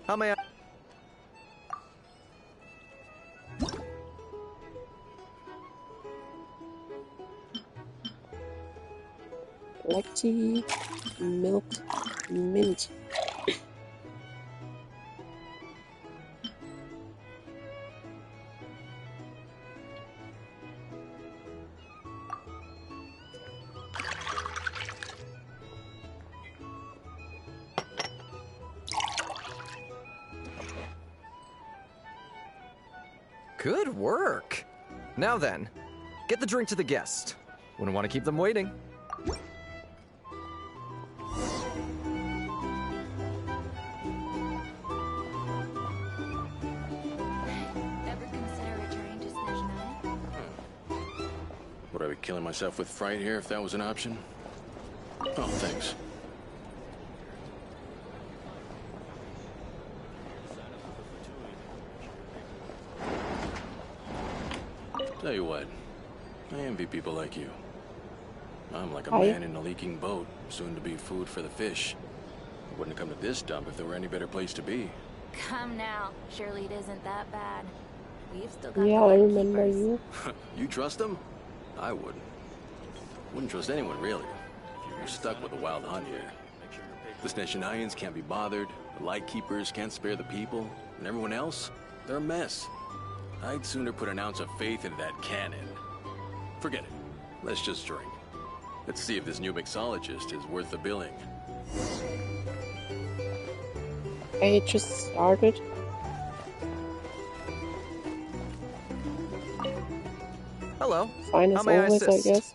How may I... Black tea, milk, mint. Good work! Now then, get the drink to the guest. Wouldn't want to keep them waiting. Ever consider returning to Snezhnaya? Would I be killing myself with fright here if that was an option? Oh, thanks. Tell you what, I envy people like you. I'm like a man in a leaking boat, soon to be food for the fish. I wouldn't come to this dump if there were any better place to be. Come now. Surely it isn't that bad. We've still got Yeah, the I remember keepers. you. You trust them? I wouldn't. Wouldn't trust anyone, really. You're stuck with a wild hunt here. The Snezhnayans can't be bothered, the Lightkeepers can't spare the people, and everyone else, they're a mess. I'd sooner put an ounce of faith in that cannon. Forget it. Let's just drink. Let's see if this new mixologist is worth the billing. I just started. Hello. Fine How as may I always, I assist? guess.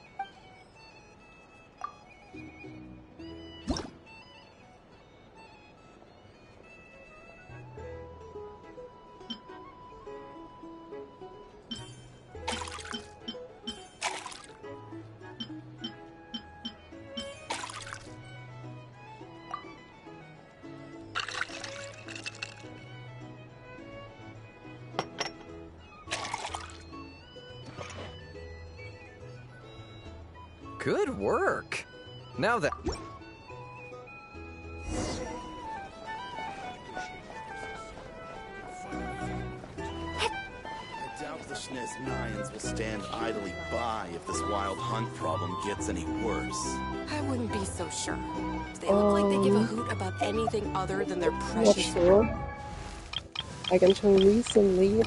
Good work. Now then... I doubt the Snezhnayans will stand idly by if this wild hunt problem gets any worse. I wouldn't be so sure. They look like they give a hoot about anything other than their Not precious... sure. Like until recently,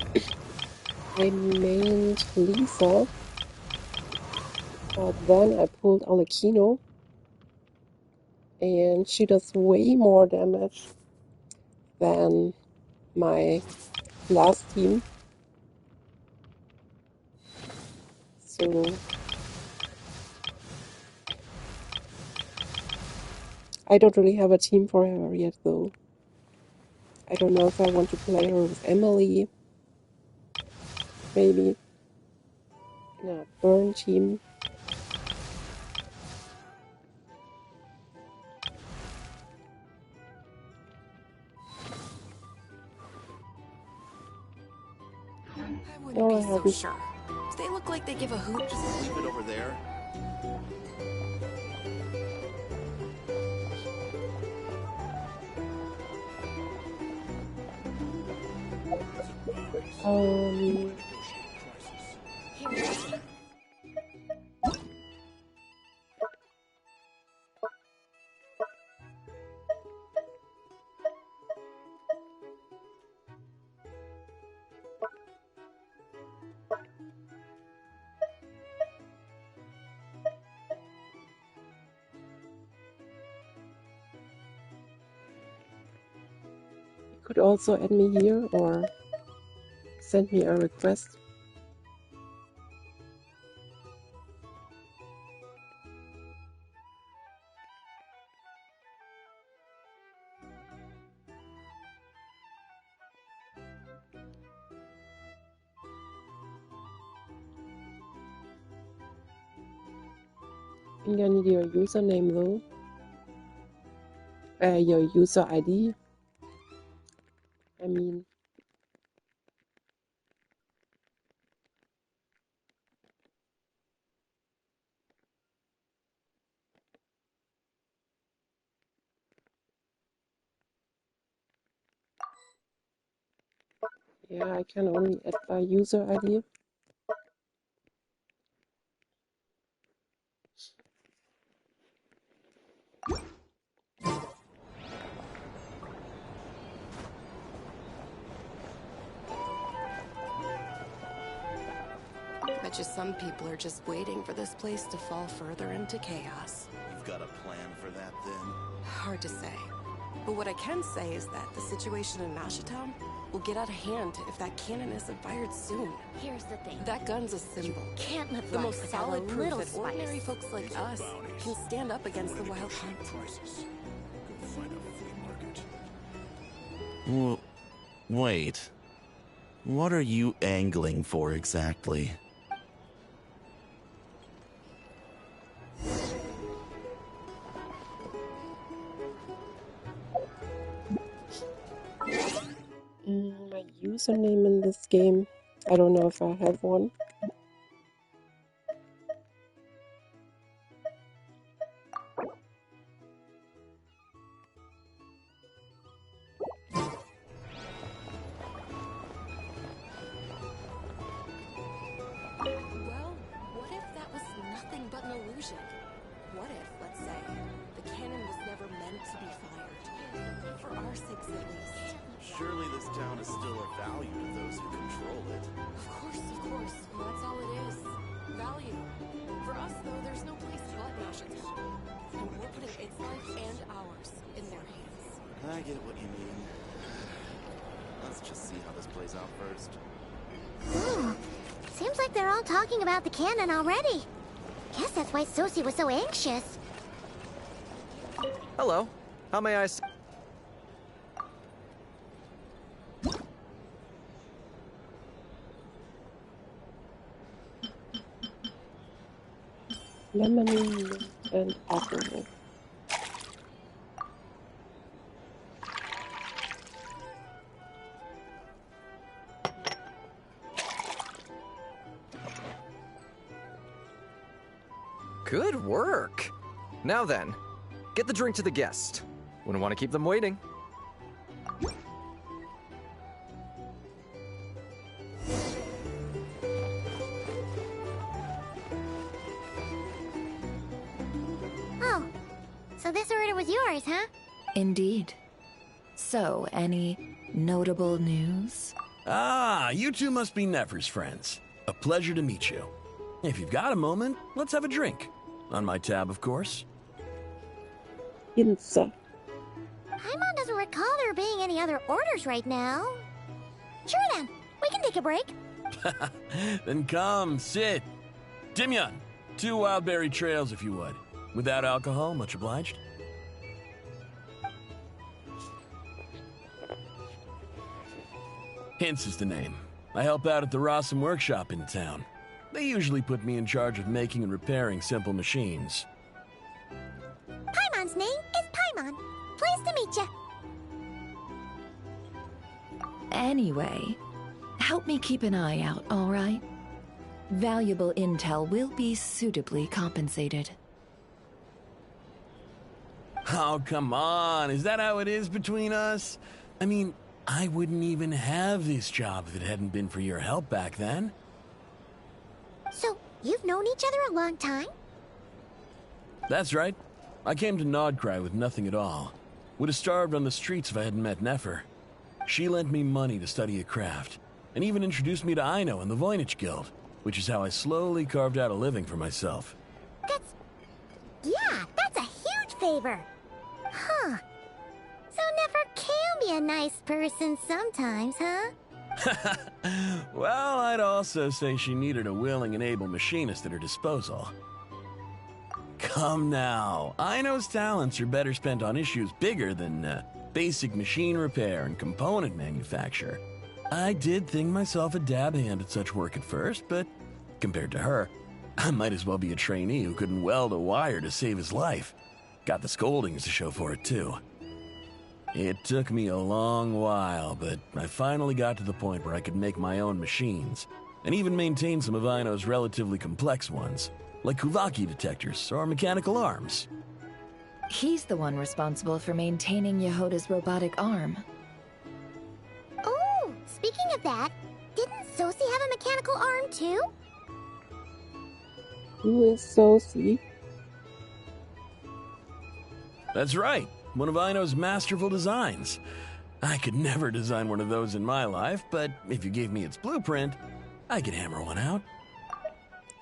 I mained Lisa. But then I pulled Alekino, and she does way more damage than my last team. So I don't really have a team for her yet, though. I don't know if I want to play her with Emily, maybe in a burn team. I wouldn't No, I be so haven't. sure. They look like they give a hoot. Just leave it over there. Um, you could also add me here or send me a request. I think I need your username though. Your user ID. I mean, Yeah, I can only add by user ID. Bet you some people are just waiting for this place to fall further into chaos. You've got a plan for that, then? Hard to say. But what I can say is that the situation in Mashatown will get out of hand if that cannon isn't fired soon. Here's the thing. That gun's a symbol. Can't live The life most without a solid proof little that spice. ordinary folks like us can stand up against the wild hunt. Well, wait. What are you angling for exactly? My username in this game. I don't know if I have one. Well, what if that was nothing but an illusion? What if, let's say, the cannon was never meant to be fired? For our sakes, at least. Surely this town is still of value to those who control it. Of course, that's all it is. Value. For us, though, there's no place but Mashatown. And we're putting its life and ours in their hands. I get what you mean. Let's just see how this plays out first. Ooh, seems like they're all talking about the cannon already. Guess that's why Sosie was so anxious. Hello. How may I Lemonade and apple. Good work. Now then, get the drink to the guest. Wouldn't want to keep them waiting. Oh, so this order was yours, huh? Indeed. So, any notable news? Ah, you two must be Nefer's friends. A pleasure to meet you. If you've got a moment, let's have a drink. On my tab, of course. Insa. Paimon doesn't recall there being any other orders right now. Sure then, we can take a break. Then come, sit. Dimyon, 2 wild berry trails if you would. Without alcohol, much obliged. Hints is the name. I help out at the Rossum workshop in town. They usually put me in charge of making and repairing simple machines. Paimon's name is Paimon. Pleased to meet you. Anyway, help me keep an eye out, all right? Valuable intel will be suitably compensated. Oh, come on. Is that how it is between us? I mean, I wouldn't even have this job if it hadn't been for your help back then. So, you've known each other a long time? That's right. I came to Nodcry with nothing at all. Would have starved on the streets if I hadn't met Nefer. She lent me money to study a craft, and even introduced me to Aino and the Voynich Guild, which is how I slowly carved out a living for myself. That's a huge favor. Huh. So Nefer can be a nice person sometimes, huh? Well, I'd also say she needed a willing and able machinist at her disposal. Come now, Aino's talents are better spent on issues bigger than basic machine repair and component manufacture. I did think myself a dab hand at such work at first, but compared to her, I might as well be a trainee who couldn't weld a wire to save his life. Got the scoldings to show for it, too. It took me a long while, but I finally got to the point where I could make my own machines, and even maintain some of Aino's relatively complex ones, like Kuvaki detectors or mechanical arms. He's the one responsible for maintaining Yehoda's robotic arm. Oh, speaking of that, didn't Sosie have a mechanical arm too? Who is Sosie? That's right. One of Ino's masterful designs. I could never design one of those in my life, but if you gave me its blueprint, I could hammer one out.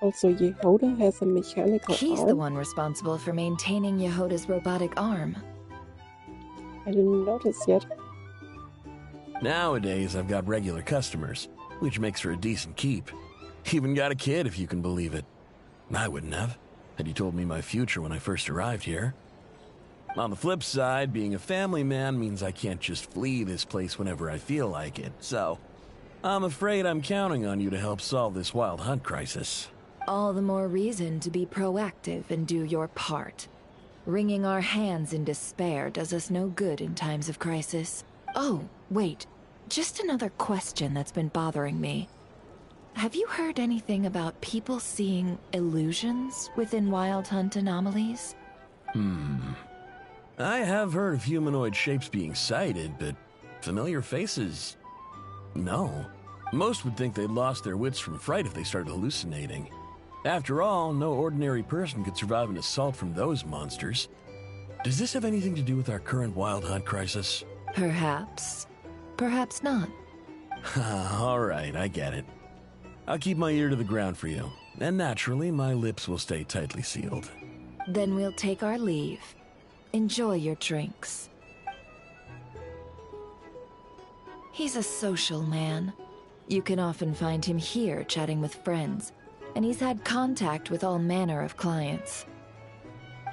Also, Yehoda has a mechanical He's arm? the one responsible for maintaining Yehoda's robotic arm. I didn't notice yet. Nowadays, I've got regular customers, which makes for a decent keep. Even got a kid, if you can believe it. I wouldn't have, had you told me my future when I first arrived here. On the flip side, being a family man means I can't just flee this place whenever I feel like it, so I'm afraid I'm counting on you to help solve this wild hunt crisis. All the more reason to be proactive and do your part. Wringing our hands in despair does us no good in times of crisis. Oh, wait. Just another question that's been bothering me. Have you heard anything about people seeing illusions within Wild Hunt anomalies? I have heard of humanoid shapes being sighted, but familiar faces? No. Most would think they'd lost their wits from fright if they started hallucinating. After all, no ordinary person could survive an assault from those monsters. Does this have anything to do with our current Wild Hunt crisis? Perhaps. Perhaps not. All right, I get it. I'll keep my ear to the ground for you, and naturally, my lips will stay tightly sealed. Then we'll take our leave. Enjoy your drinks. He's a social man. You can often find him here chatting with friends, and he's had contact with all manner of clients.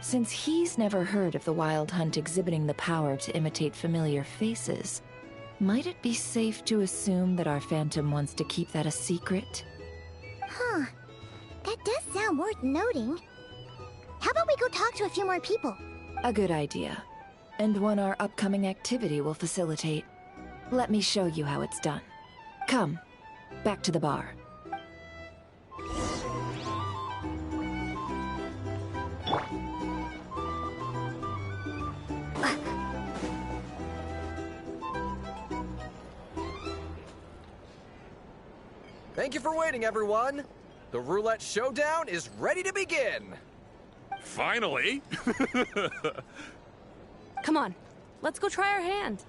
Since he's never heard of the Wild Hunt exhibiting the power to imitate familiar faces, might it be safe to assume that our Phantom wants to keep that a secret? Huh. That does sound worth noting. How about we go talk to a few more people? A good idea. And one our upcoming activity will facilitate. Let me show you how it's done. Come, back to the bar. Thank you for waiting, everyone. The roulette showdown is ready to begin. Finally! Come on, let's go try our hand.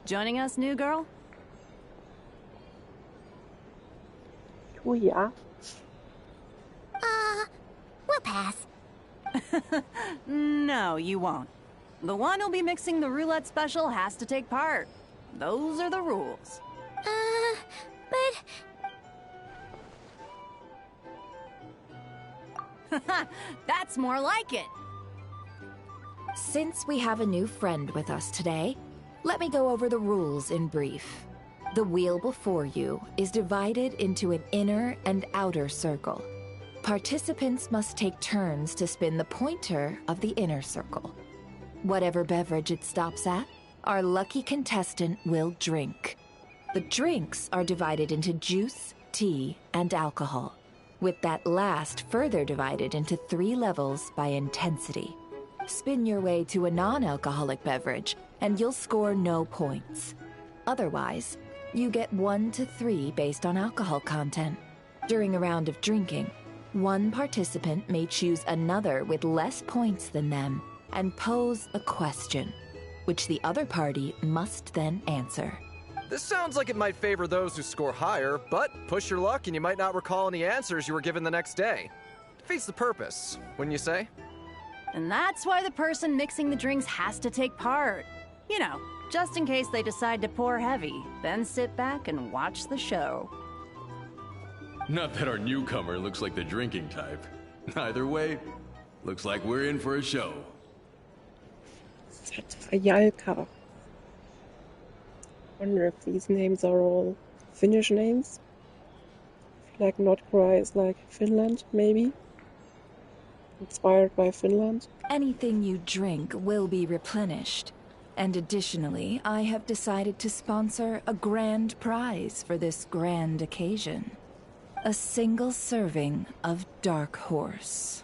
Joining us, new girl? Oh yeah. We'll pass. No, you won't. The one who'll be mixing the roulette special has to take part. Those are the rules. But... That's more like it. Since we have a new friend with us today, let me go over the rules in brief. The wheel before you is divided into an inner and outer circle. Participants must take turns to spin the pointer of the inner circle. Whatever beverage it stops at, our lucky contestant will drink. The drinks are divided into juice, tea, and alcohol, with that last further divided into 3 levels by intensity. Spin your way to a non-alcoholic beverage, and you'll score no points. Otherwise, you get 1 to 3 based on alcohol content. During a round of drinking, one participant may choose another with less points than them and pose a question, which the other party must then answer. This sounds like it might favor those who score higher, but push your luck and you might not recall any answers you were given the next day. Defeats the purpose, wouldn't you say? And that's why the person mixing the drinks has to take part. You know, just in case they decide to pour heavy, then sit back and watch the show. Not that our newcomer looks like the drinking type. Either way, looks like we're in for a show. Satrayalka. Wonder if these names are all Finnish names. I feel like Nordkra is like Finland, maybe. Inspired by Finland. Anything you drink will be replenished. And additionally, I have decided to sponsor a grand prize for this grand occasion. A single serving of Dark Horse.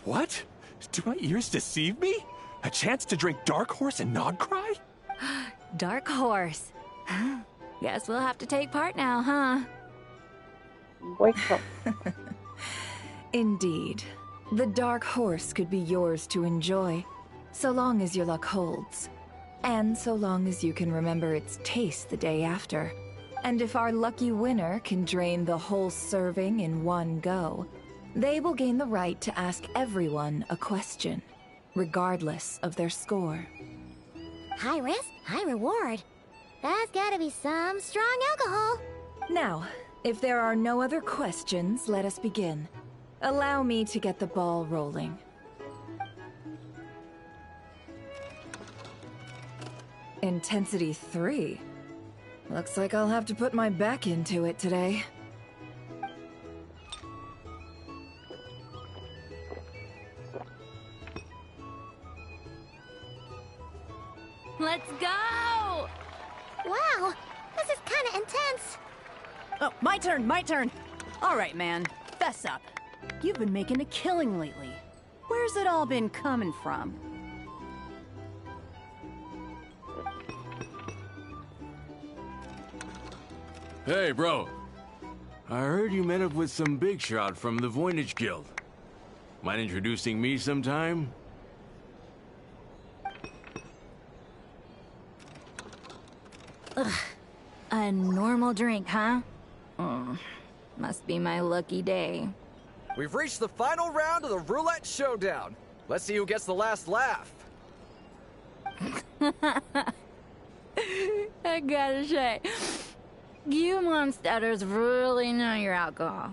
What? Do my ears deceive me? A chance to drink Dark Horse and not cry? Dark Horse. Guess we'll have to take part now, huh? Wake up. Indeed. The Dark Horse could be yours to enjoy, so long as your luck holds. And so long as you can remember its taste the day after. And if our lucky winner can drain the whole serving in one go, they will gain the right to ask everyone a question, regardless of their score. High risk, high reward. That's gotta be some strong alcohol. Now, if there are no other questions, let us begin. Allow me to get the ball rolling. Intensity 3. Looks like I'll have to put my back into it today. Let's go! Wow, this is kinda intense. Oh, my turn, my turn. All right, man, fess up. You've been making a killing lately. Where's it all been coming from? Hey, bro. I heard you met up with some big shot from the Voynich Guild. Mind introducing me sometime? A normal drink, huh? Must be my lucky day. We've reached the final round of the Roulette Showdown. Let's see who gets the last laugh. I gotta say, you monsters really know your alcohol.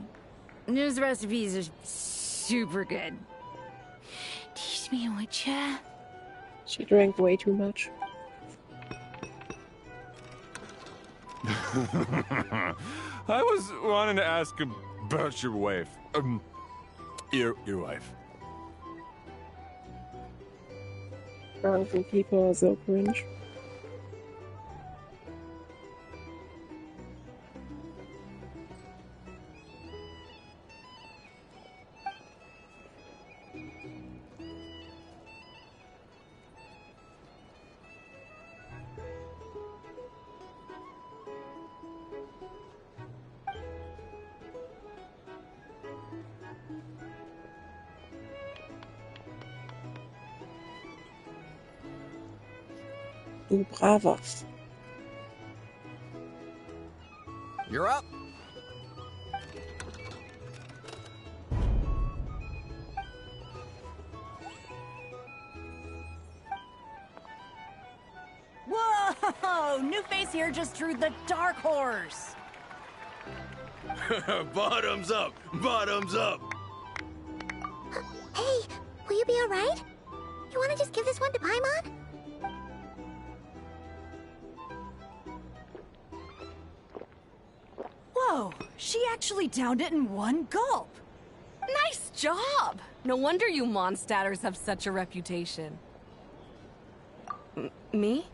These recipes are super good. Teach me, would ya? She drank way too much. I was wanting to ask about your wife. Your wife. Drunken people are so cringe. Du Bravas. You're up. Whoa! New face here just drew the Dark Horse. Bottoms up! Bottoms up! Hey, will you be alright? You wanna just give this one to Paimon? Whoa, she actually downed it in one gulp. Nice job! No wonder you Mondstadters have such a reputation. Me?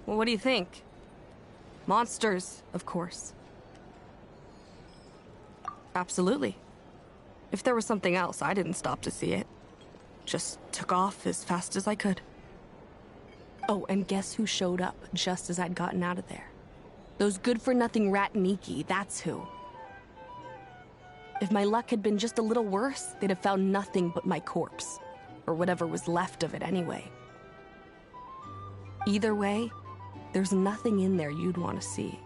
Well, what do you think? Monsters, of course. Absolutely. If there was something else, I didn't stop to see it. Just took off as fast as I could. Oh, and guess who showed up just as I'd gotten out of there? Those good-for-nothing rat Niki, that's who. If my luck had been just a little worse, they'd have found nothing but my corpse. Or whatever was left of it anyway. Either way, there's nothing in there you'd want to see.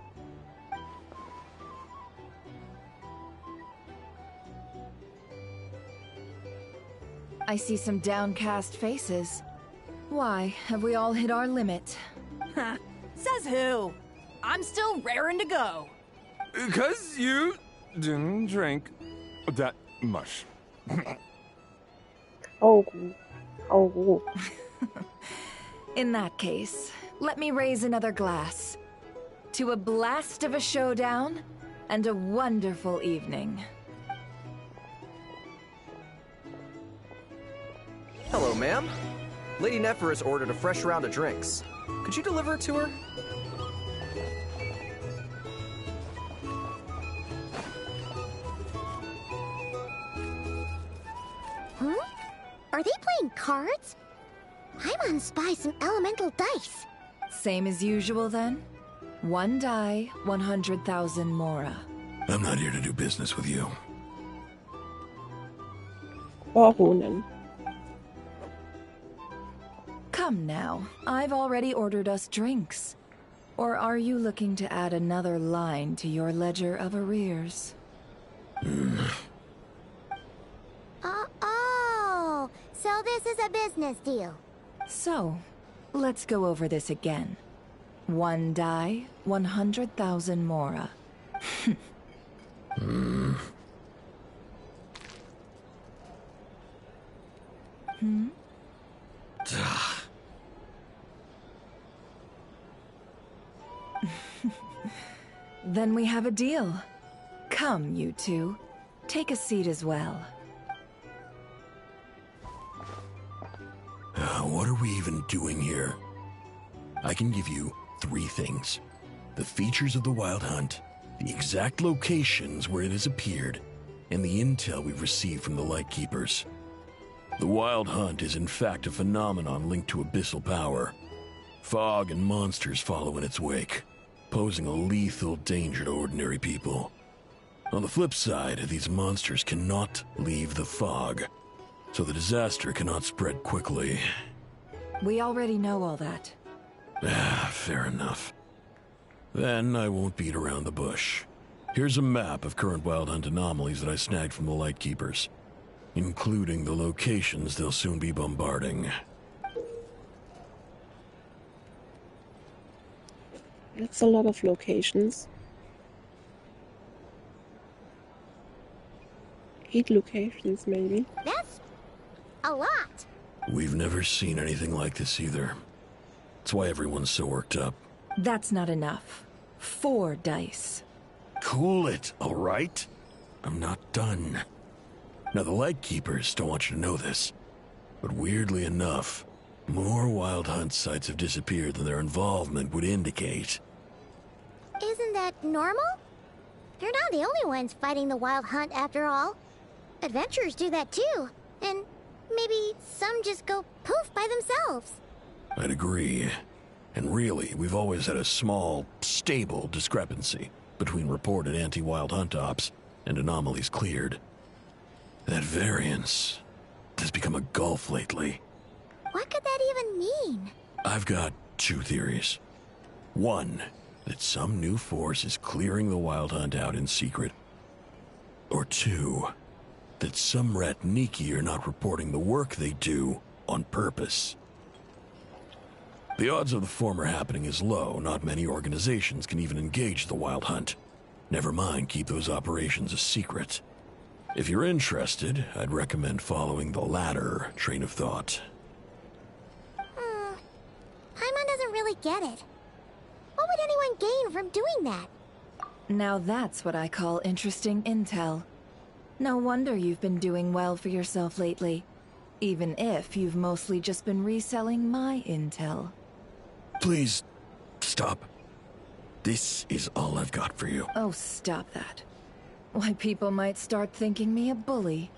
I see some downcast faces. Why, have we all hit our limit? Ha! Says who? I'm still raring to go. 'Cause you didn't drink that much. Oh, oh. In that case, let me raise another glass. To a blast of a showdown and a wonderful evening. Hello, ma'am. Lady Nefer has ordered a fresh round of drinks. Could you deliver it to her? Huh? Are they playing cards? I want to spy some elemental dice. Same as usual then? 1 die, 100,000 mora. I'm not here to do business with you. Baronin. Come now, I've already ordered us drinks. Or are you looking to add another line to your ledger of arrears? Oh, so this is a business deal. So, let's go over this again. 1 die, 100,000 mora. Then we have a deal. Come, you two. Take a seat as well. What are we even doing here? I can give you 3 things. The features of the Wild Hunt, the exact locations where it has appeared, and the intel we've received from the Lightkeepers. The Wild Hunt is in fact a phenomenon linked to abyssal power. Fog and monsters follow in its wake, posing a lethal danger to ordinary people. On the flip side, these monsters cannot leave the fog, so the disaster cannot spread quickly. We already know all that. Fair enough. Then I won't beat around the bush. Here's a map of current Wild Hunt anomalies that I snagged from the Lightkeepers, including the locations they'll soon be bombarding. That's a lot of locations. 8 locations, maybe. That's a lot. We've never seen anything like this either. That's why everyone's so worked up. That's not enough. 4 dice. Cool it, all right? I'm not done. Now, the Lightkeepers don't want you to know this, but weirdly enough, more Wild Hunt sites have disappeared than their involvement would indicate. Isn't that normal? They're not the only ones fighting the Wild Hunt after all. Adventurers do that too. And maybe some just go poof by themselves. I'd agree. And really, we've always had a small, stable discrepancy between reported anti-Wild Hunt ops and anomalies cleared. That variance has become a gulf lately. What could that even mean? I've got 2 theories. 1, that some new force is clearing the Wild Hunt out in secret. Or 2, that some Ratniki are not reporting the work they do on purpose. The odds of the former happening is low. Not many organizations can even engage the Wild Hunt. Never mind keep those operations a secret. If you're interested, I'd recommend following the latter train of thought. Paimon doesn't really get it. What would anyone gain from doing that? Now that's what I call interesting intel. No wonder you've been doing well for yourself lately. Even if you've mostly just been reselling my intel. Please, stop. This is all I've got for you. Oh, stop that. Why, people might start thinking me a bully.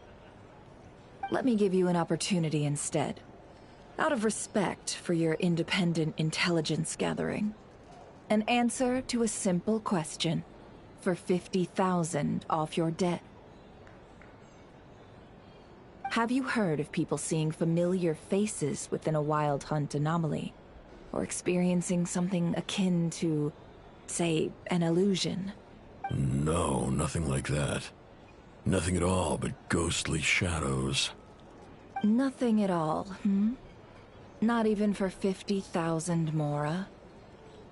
Let me give you an opportunity instead. Out of respect for your independent intelligence gathering. An answer to a simple question for 50,000 off your debt. Have you heard of people seeing familiar faces within a Wild Hunt anomaly? Or experiencing something akin to, say, an illusion? No, nothing like that. Nothing at all but ghostly shadows. Nothing at all, Not even for 50,000 mora?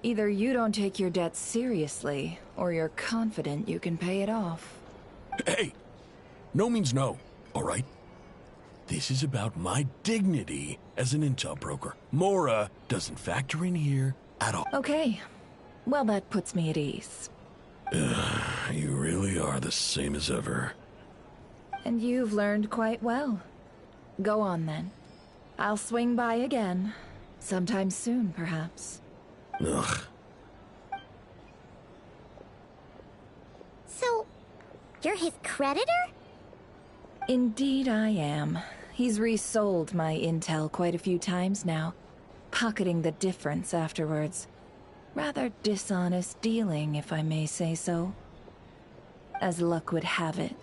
Either you don't take your debts seriously, or you're confident you can pay it off. Hey! No means no, all right? This is about my dignity as an intel broker. Mora doesn't factor in here at all. Okay. Well, that puts me at ease. You really are the same as ever. And you've learned quite well. Go on, then. I'll swing by again. Sometime soon, perhaps. Ugh. So, you're his creditor? Indeed I am. He's resold my intel quite a few times now, pocketing the difference afterwards. Rather dishonest dealing, if I may say so. As luck would have it,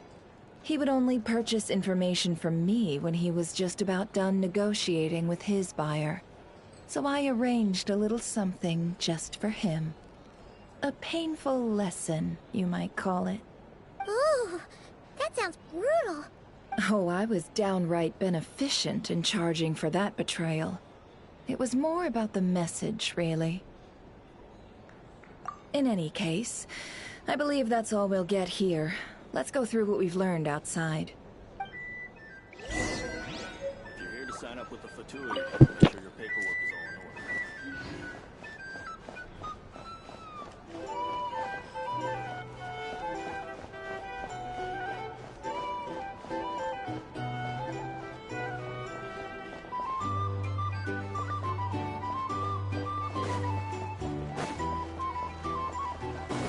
he would only purchase information from me when he was just about done negotiating with his buyer. So I arranged a little something just for him. A painful lesson, you might call it. Ooh, that sounds brutal. Oh, I was downright beneficent in charging for that betrayal. It was more about the message, really. In any case, I believe that's all we'll get here. Let's go through what we've learned outside. If you're here to sign up with the Fatui, make sure your paperwork is all in order.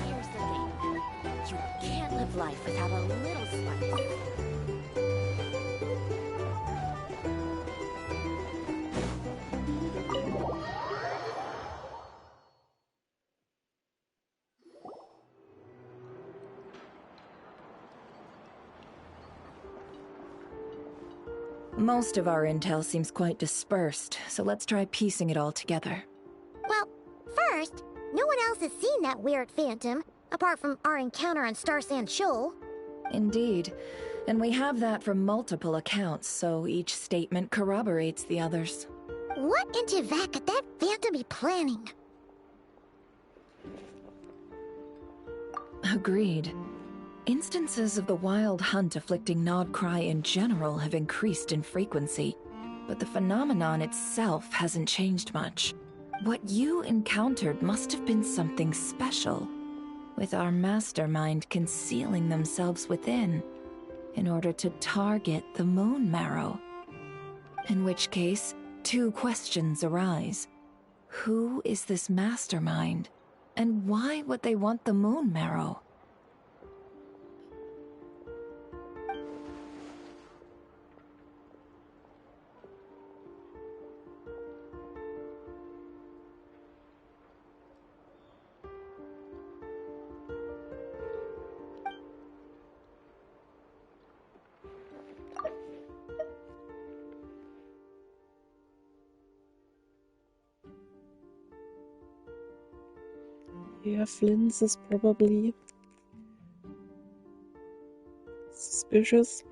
Here's the thing. You can't live life without a little spice. Most of our intel seems quite dispersed, so let's try piecing it all together. Well, first, no one else has seen that weird phantom, apart from our encounter on Star Sand Shoal. Indeed. And we have that from multiple accounts, so each statement corroborates the others. What in Teyvat could that phantom be planning? Agreed. Instances of the wild hunt afflicting Nodcry in general have increased in frequency, but the phenomenon itself hasn't changed much. What you encountered must have been something special, with our mastermind concealing themselves within, in order to target the Moon Marrow. In which case, two questions arise. Who is this mastermind, and why would they want the Moon Marrow? Yeah, Flint's is probably suspicious,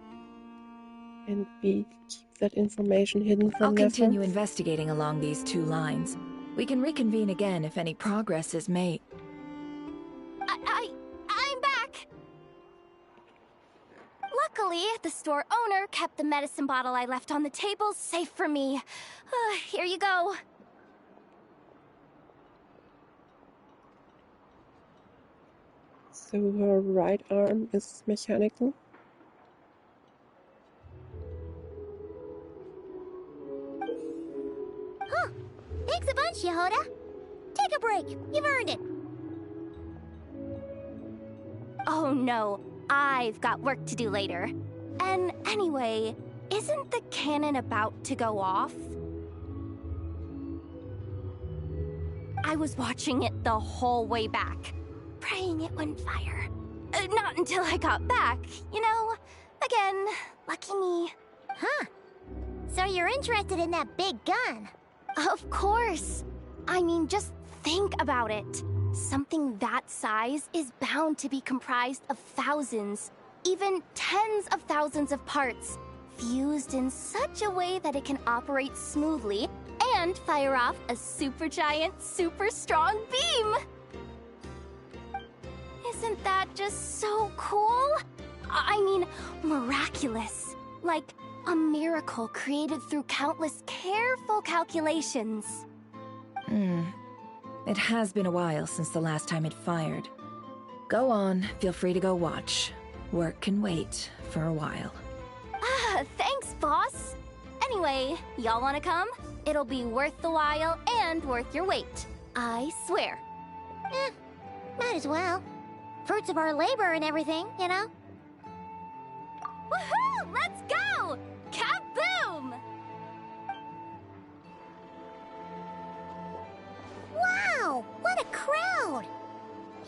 and we keep that information hidden from I'll continue Nefer. investigating along these two lines. We can reconvene again if any progress is made. I'm back! Luckily, the store owner kept the medicine bottle I left on the table safe for me. Here you go. So her right arm is mechanical. Huh. Thanks a bunch, Yehoda. Take a break. You've earned it. Oh no, I've got work to do later. And anyway, isn't the cannon about to go off? I was watching it the whole way back, praying it wouldn't fire. Not until I got back, you know? Again, lucky me. Huh. So you're interested in that big gun? Of course. I mean, just think about it. Something that size is bound to be comprised of thousands, even tens of thousands of parts, fused in such a way that it can operate smoothly and fire off a supergiant, super strong beam! Isn't that just so cool? I mean, miraculous. Like a miracle created through countless careful calculations. It has been a while since the last time it fired. Go on, feel free to go watch. Work can wait for a while. Thanks, boss. Anyway, y'all wanna come? It'll be worth the while and worth your wait. I swear. Might as well. Fruits of our labor and everything, you know? Woohoo! Let's go! Kaboom!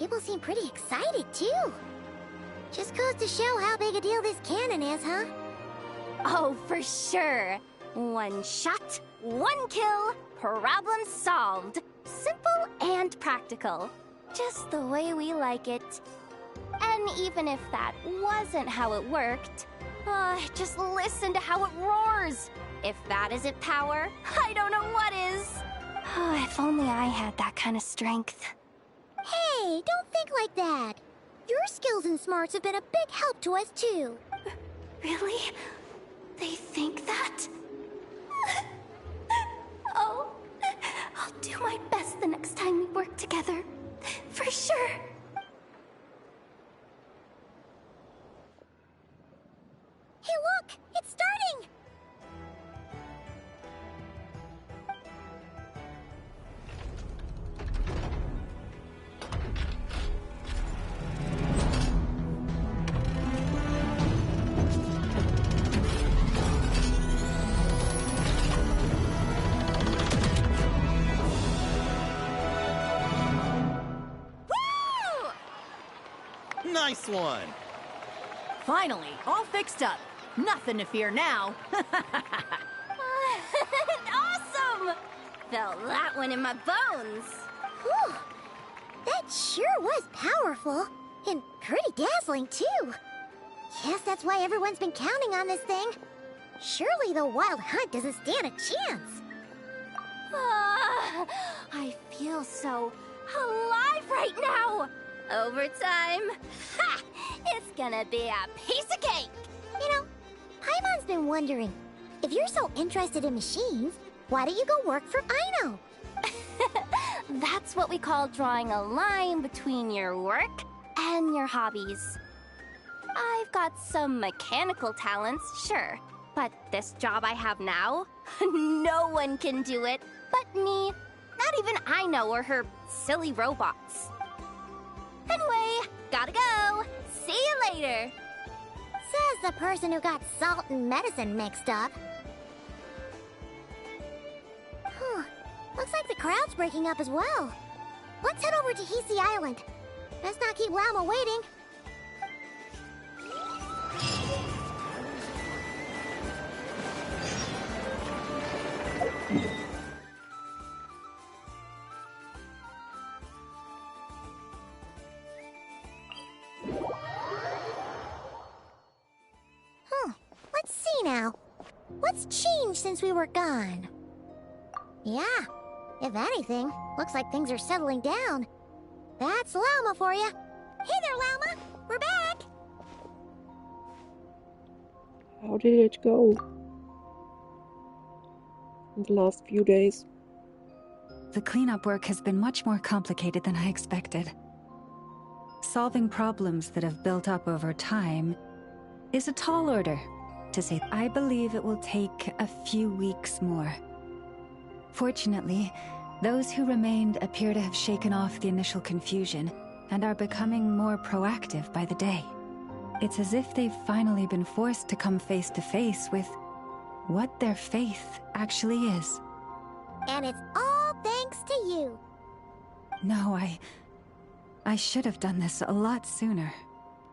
People seem pretty excited, too. Just goes to show how big a deal this cannon is, huh? Oh, for sure. One shot, one kill, problem solved. Simple and practical. Just the way we like it. And even if that wasn't how it worked, just listen to how it roars. If that isn't power, I don't know what is. Oh, if only I had that kind of strength. Hey, don't think like that. Your skills and smarts have been a big help to us, too. Really? They think that? Oh, I'll do my best the next time we work together. For sure. Hey, look! It's starting! Nice one! Finally, all fixed up. Nothing to fear now. Awesome! Felt that one in my bones. Whew. That sure was powerful. And pretty dazzling, too. Guess that's why everyone's been counting on this thing. Surely the Wild Hunt doesn't stand a chance. I feel so alive right now. Overtime. Ha! It's gonna be a piece of cake. You know, Paimon's been wondering, if you're so interested in machines, why don't you go work for Aino? That's what we call drawing a line between your work and your hobbies. I've got some mechanical talents, sure, but this job I have now, no one can do it but me. Not even Aino or her silly robots. Anyway, gotta go. See you later. Says the person who got salt and medicine mixed up. Looks like the crowd's breaking up as well. Let's head over to Hisi Island. Let's not keep Lama waiting. Let's see now. What's changed since we were gone? Yeah, if anything, looks like things are settling down. That's Llama for you. Hey there, Llama. We're back. How did it go in the last few days? The cleanup work has been much more complicated than I expected. Solving problems that have built up over time is a tall order. To say, I believe it will take a few weeks more. Fortunately, those who remained appear to have shaken off the initial confusion and are becoming more proactive by the day. It's as if they've finally been forced to come face to face with what their faith actually is. And it's all thanks to you. No, I should have done this a lot sooner.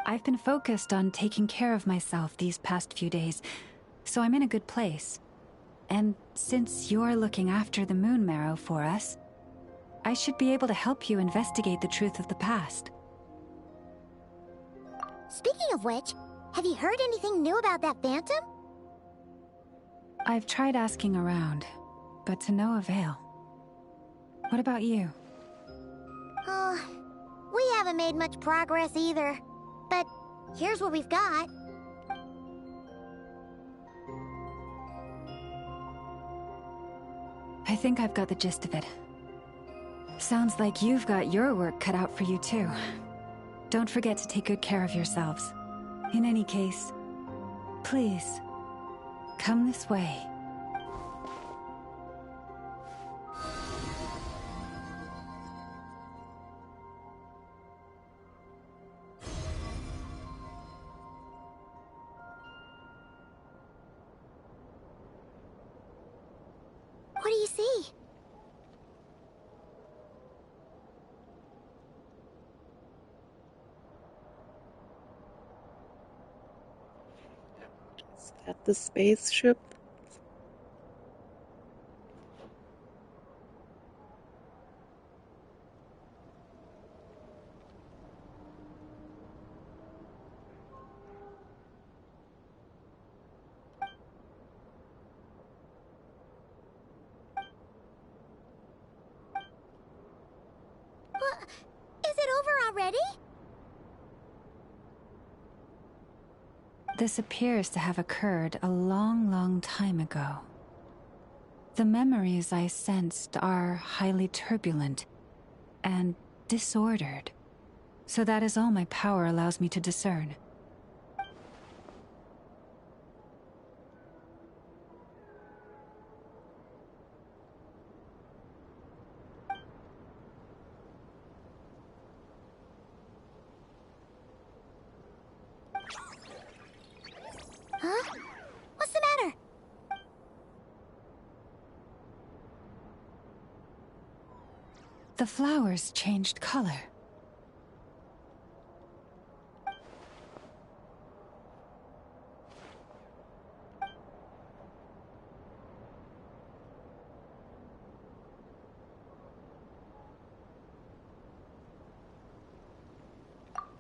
I've been focused on taking care of myself these past few days, so I'm in a good place. And since you're looking after the Moon Marrow for us, I should be able to help you investigate the truth of the past. Speaking of which, have you heard anything new about that Phantom? I've tried asking around, but to no avail. What about you? We haven't made much progress either. But here's what we've got. I think I've got the gist of it. Sounds like you've got your work cut out for you too. Don't forget to take good care of yourselves. In any case, please, come this way. What do you see? Is that the spaceship? Is it over already? This appears to have occurred a long, long time ago. The memories I sensed are highly turbulent and disordered. So that is all my power allows me to discern. Huh? What's the matter? The flowers changed color.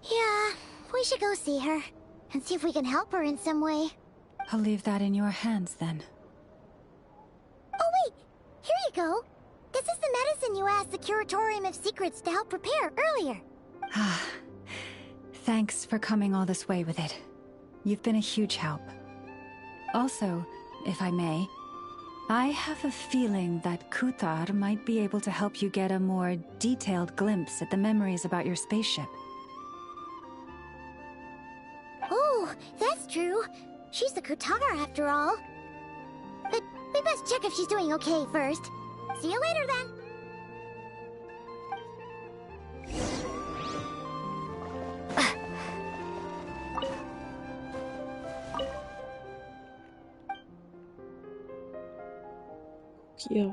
Yeah, we should go see her and see if we can help her in some way. I'll leave that in your hands then. Oh wait, here you go. This is the medicine you asked the Curatorium of Secrets to help prepare earlier. Ah, thanks for coming all this way with it. You've been a huge help. Also, if I may, I have a feeling that Kuthar might be able to help you get a more detailed glimpse at the memories about your spaceship. Oh, that's true. She's the Kutar after all. But we best check if she's doing okay first. See you later then. Yeah.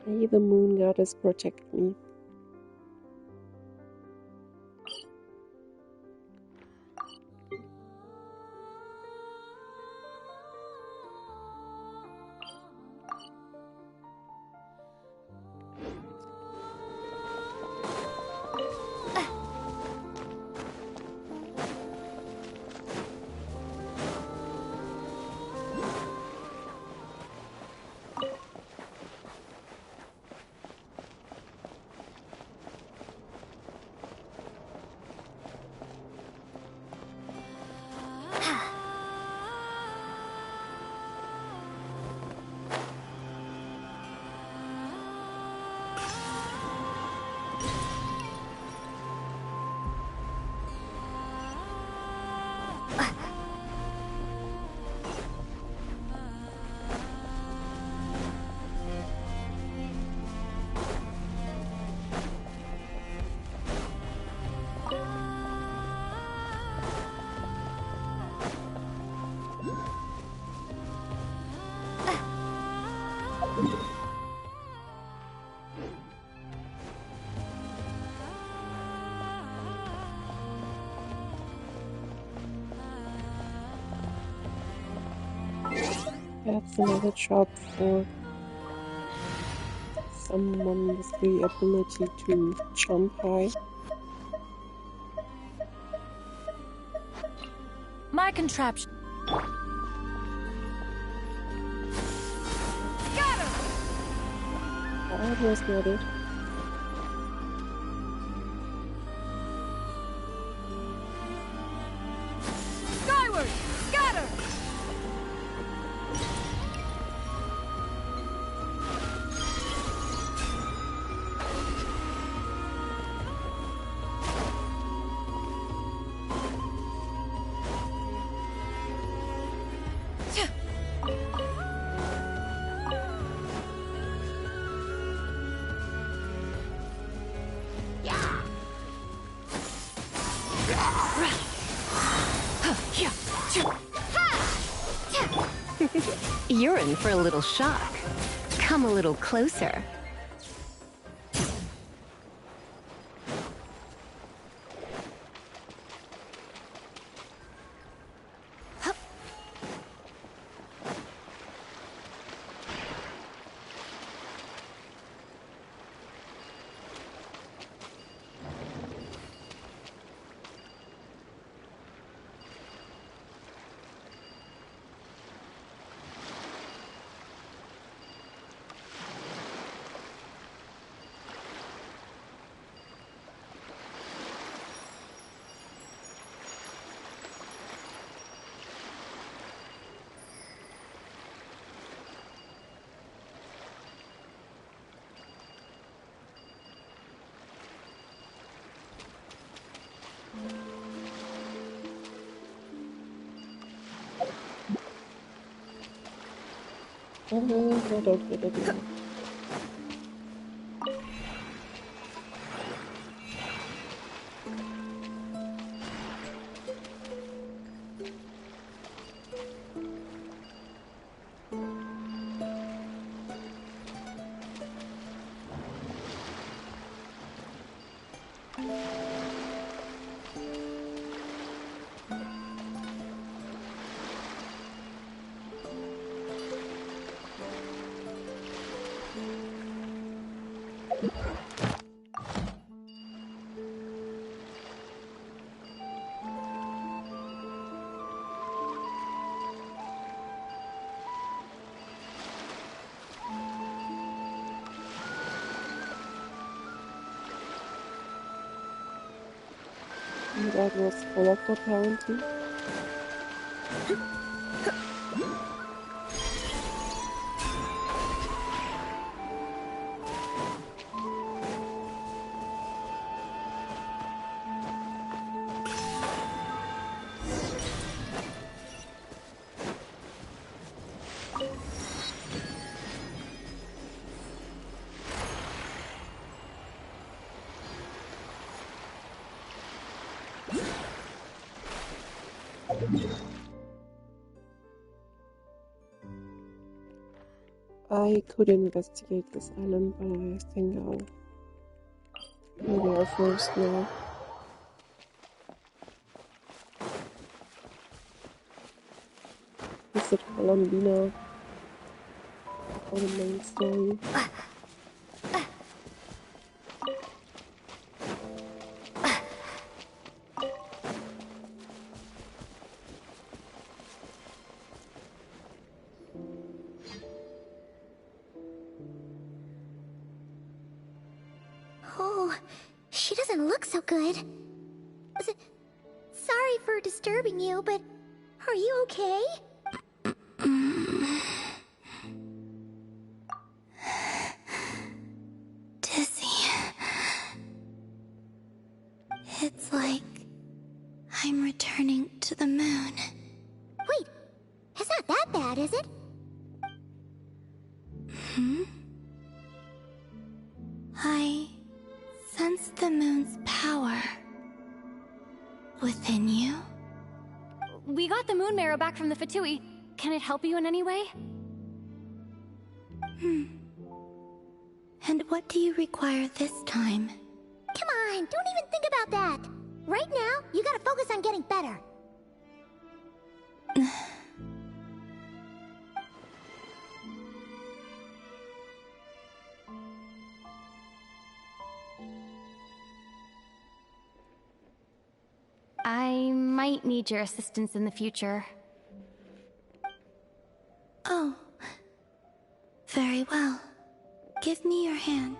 May the moon goddess protect me. That's another job for someone with the ability to jump high. My contraption. That was not it. Skyward! Scatter! You're in for a little shock. Come a little closer. Not okay, that is. That was correct apparently. I could investigate this island, but I think I'll go there first now. Visit Colombina for the main story. Oh, she doesn't look so good. Sorry for disturbing you, but are you okay? Dizzy. It's like I'm returning to the moon. Wait, it's not that bad, is it? I sense the moon's power within you. We got the moon marrow back from the Fatui. Can it help you in any way? And what do you require this time? Come on, don't even think about that. Right now, you gotta focus on getting better. I might need your assistance in the future. Oh. Very well. Give me your hand.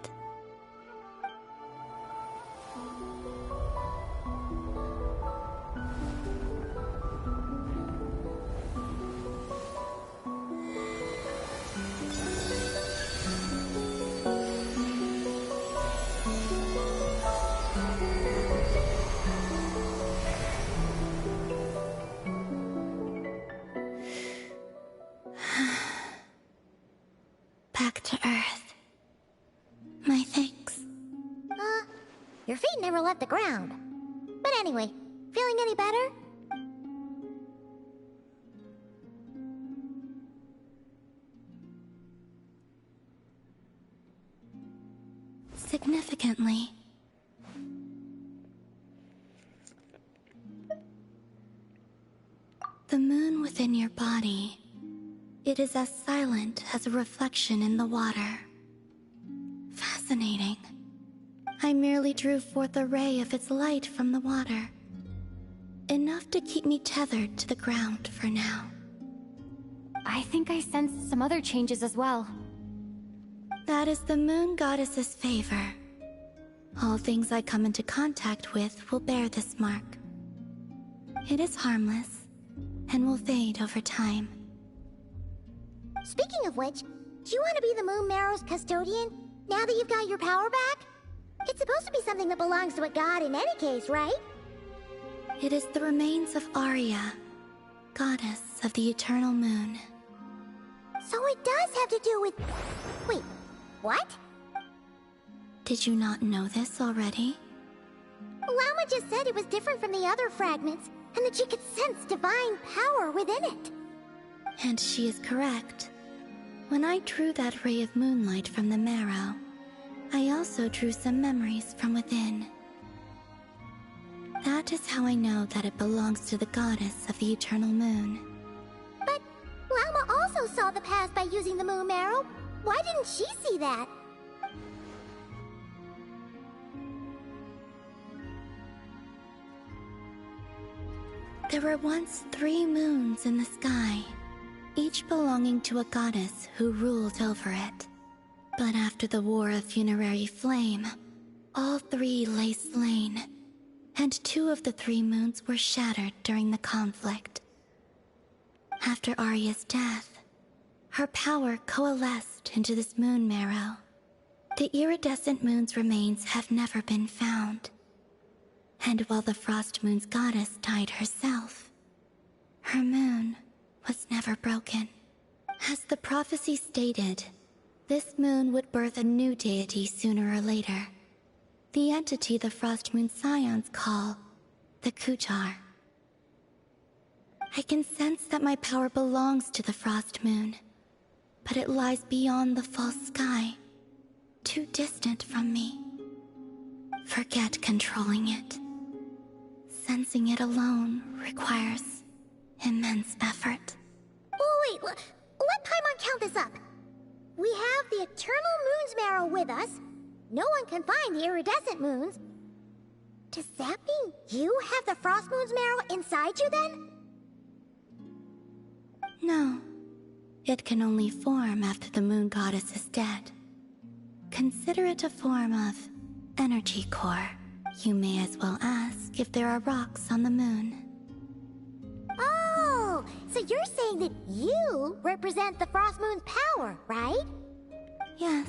Back to Earth. My thanks. Your feet never left the ground. But anyway, feeling any better? significantly. The moon within your body, it is as silent as a reflection in the water. Fascinating. I merely drew forth a ray of its light from the water. Enough to keep me tethered to the ground for now. I think I sensed some other changes as well. That is the moon goddess's favor. All things I come into contact with will bear this mark. It is harmless, and will fade over time. Speaking of which, do you want to be the Moon Marrow's custodian, now that you've got your power back? It's supposed to be something that belongs to a god in any case, right? It is the remains of Arya, goddess of the eternal moon. So it does have to do with... Wait, what? Did you not know this already? Lama just said it was different from the other fragments, and that she could sense divine power within it. And she is correct. When I drew that ray of moonlight from the marrow, I also drew some memories from within. That is how I know that it belongs to the goddess of the eternal moon. But Lama also saw the past by using the moon marrow. Why didn't she see that? There were once 3 moons in the sky, each belonging to a goddess who ruled over it. But after the War of Funerary Flame, all 3 lay slain, and 2 of the 3 moons were shattered during the conflict. After Arya's death, her power coalesced into this moon marrow. The iridescent moon's remains have never been found. And while the Frost Moon's goddess died herself, her moon was never broken. As the prophecy stated, this moon would birth a new deity sooner or later. The entity the Frost Moon Scions call the Kujar. I can sense that my power belongs to the Frost Moon, but it lies beyond the false sky, too distant from me. Forget controlling it. Sensing it alone requires immense effort. Oh, wait, let Paimon count this up. We have the Eternal Moon's marrow with us. No one can find the iridescent moons. Does that mean you have the Frost Moon's marrow inside you then? No. It can only form after the moon goddess is dead. Consider it a form of energy core. You may as well ask if there are rocks on the moon. Oh, so you're saying that you represent the Frost Moon's power, right? Yes.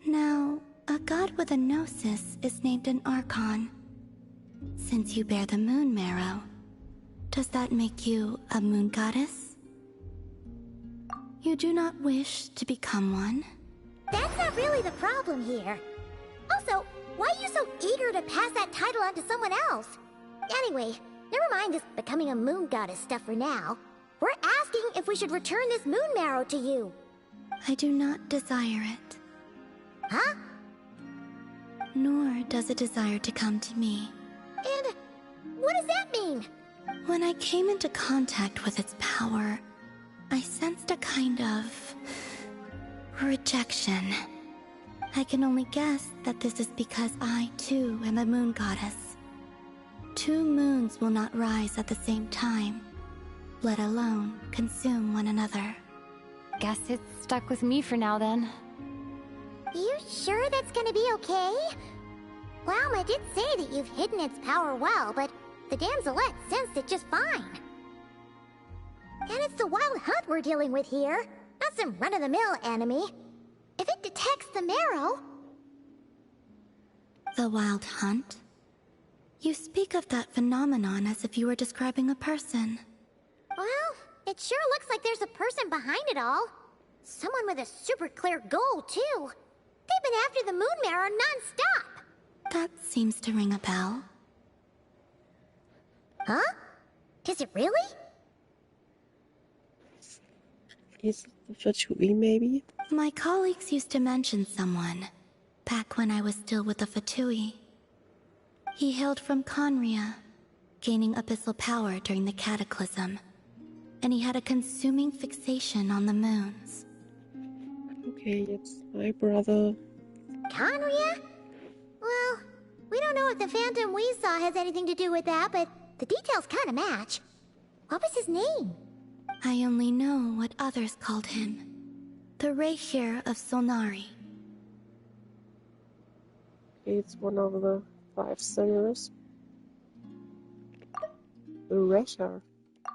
Now, a god with a gnosis is named an Archon. Since you bear the moon marrow, does that make you a moon goddess? You do not wish to become one? That's not really the problem here. Also, why are you so eager to pass that title on to someone else? Anyway, never mind this becoming a moon goddess stuff for now. We're asking if we should return this moon marrow to you. I do not desire it. Huh? Nor does it desire to come to me. And what does that mean? When I came into contact with its power, I sensed a kind of rejection. I can only guess that this is because I, too, am a moon goddess. 2 moons will not rise at the same time, let alone consume one another. Guess it's stuck with me for now then. You sure that's gonna be okay? Lauma did say that you've hidden its power well, but the damselette sensed it just fine. And it's the wild hunt we're dealing with here, not some run-of-the-mill enemy. If it detects the marrow... The wild hunt? You speak of that phenomenon as if you were describing a person. Well, it sure looks like there's a person behind it all. Someone with a super clear goal, too. They've been after the moon marrow non-stop. That seems to ring a bell. Huh? Is it really? Is it Fatui, maybe? My colleagues used to mention someone, back when I was still with the Fatui. He hailed from Conria, gaining abyssal power during the Cataclysm, and he had a consuming fixation on the moons. Okay, it's my brother. Conria? Well, we don't know if the phantom we saw has anything to do with that, but the details kind of match. What was his name? I only know what others called him. The Reikir of Solnari. It's one of the 5 singers. The Recher.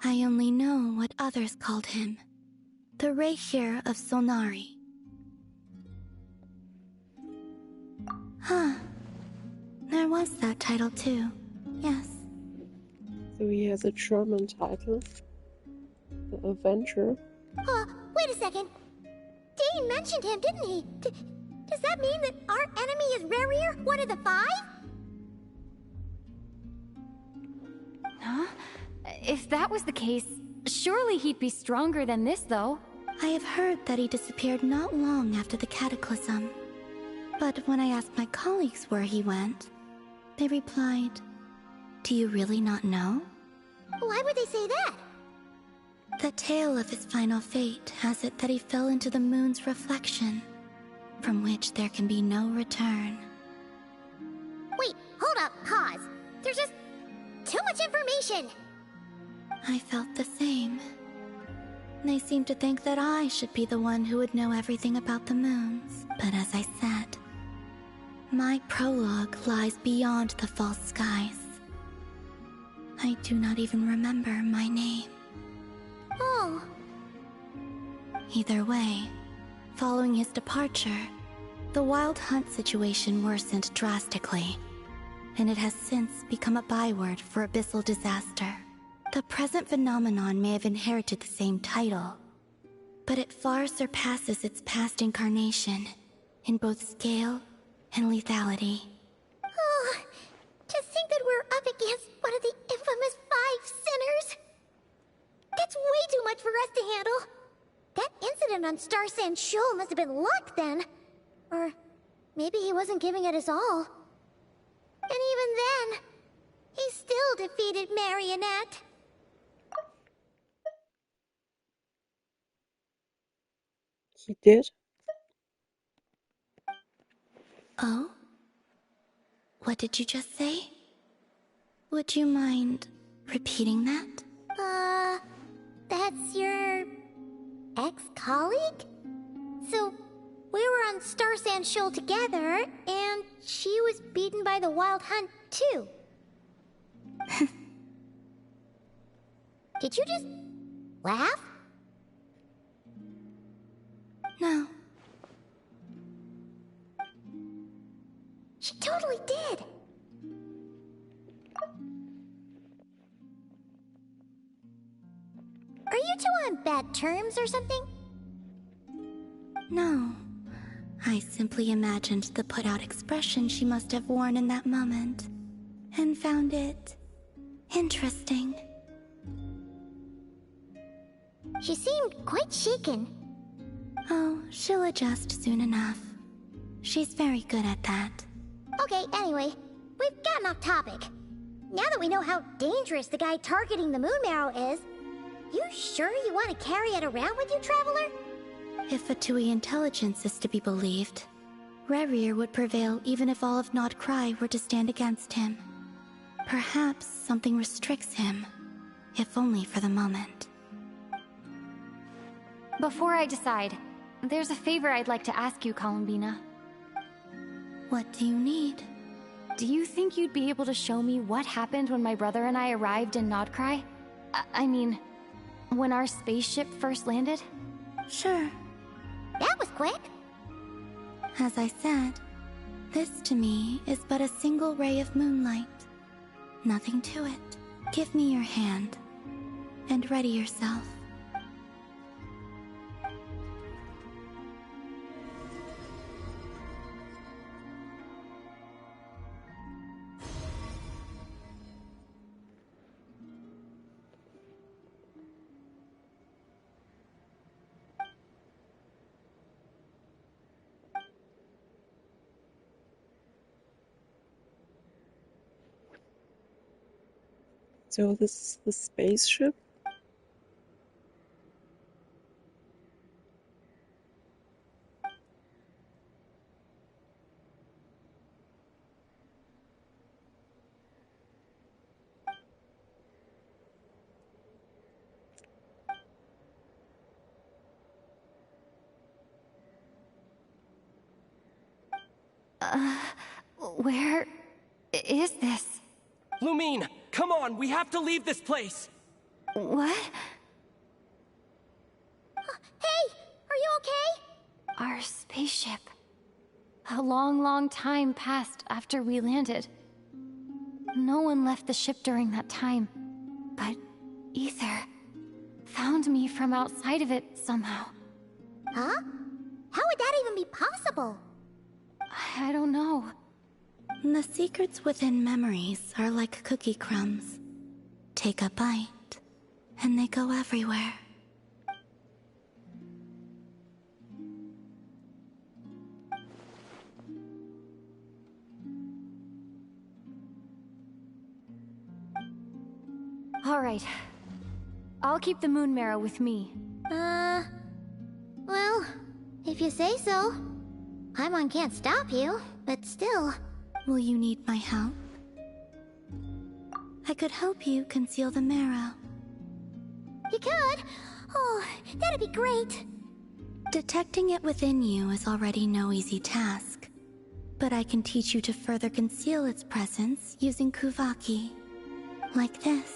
I only know what others called him. The Reikir of Solnari. Huh. There was that title too. Yes. So he has a German title. The Avenger. Wait a second. Dane mentioned him, didn't he? Does that mean that our enemy is Rerir, one of the 5? Huh? If that was the case, surely he'd be stronger than this, though. I have heard that he disappeared not long after the Cataclysm. But when I asked my colleagues where he went, they replied, "Do you really not know?" Why would they say that? The tale of his final fate has it that he fell into the moon's reflection, from which there can be no return. Wait, hold up, pause. There's just too much information. I felt the same. They seemed to think that I should be the one who would know everything about the moons. But as I said, my prologue lies beyond the false skies. I do not even remember my name. Oh. Either way, following his departure, the Wild Hunt situation worsened drastically, and it has since become a byword for abyssal disaster. The present phenomenon may have inherited the same title, but it far surpasses its past incarnation in both scale and lethality. Oh, to think that we're up against one of the infamous 5 sinners. That's way too much for us to handle. That incident on Star Sand Shoal must have been luck then. Or maybe he wasn't giving it his all. And even then, he still defeated Marionette. He did? Oh? What did you just say? Would you mind repeating that? That's your ex-colleague? So, we were on Star Sand Shoal together, and she was beaten by the Wild Hunt, too. Did you just laugh? No. She totally did. Are you two on bad terms or something? No. I simply imagined the put-out expression she must have worn in that moment, and found it interesting. She seemed quite shaken. Oh, she'll adjust soon enough. She's very good at that. Okay, anyway, we've gotten off topic. Now that we know how dangerous the guy targeting the moon marrow is, you sure you want to carry it around with you, Traveler? If Fatui intelligence is to be believed, Rerir would prevail even if all of Nod Cry were to stand against him. Perhaps something restricts him, if only for the moment. Before I decide, there's a favor I'd like to ask you, Columbina. What do you need? Do you think you'd be able to show me what happened when my brother and I arrived in Nodcry? I mean, when our spaceship first landed? Sure. That was quick. As I said, this to me is but a single ray of moonlight. Nothing to it. Give me your hand, and ready yourself. So this is the spaceship. Where is this? Lumine, come on, we have to leave this place! What? Hey, are you okay? Our spaceship. A long, long time passed after we landed. No one left the ship during that time, but Ether found me from outside of it somehow. Huh? How would that even be possible? I don't know. The secrets within memories are like cookie crumbs. Take a bite, and they go everywhere. All right. I'll keep the moon marrow with me. Well, if you say so. Paimon can't stop you, but still. Will you need my help? I could help you conceal the marrow. You could? Oh, that'd be great. Detecting it within you is already no easy task. But I can teach you to further conceal its presence using Kuvaki. Like this.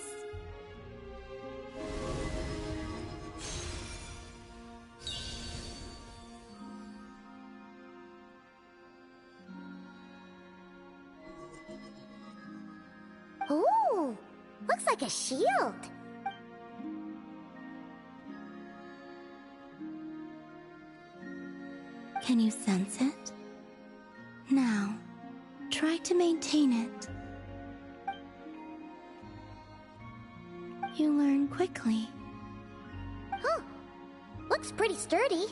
Ooh, looks like a shield. Can you sense it? Now, try to maintain it. You learn quickly. Huh. Looks pretty sturdy.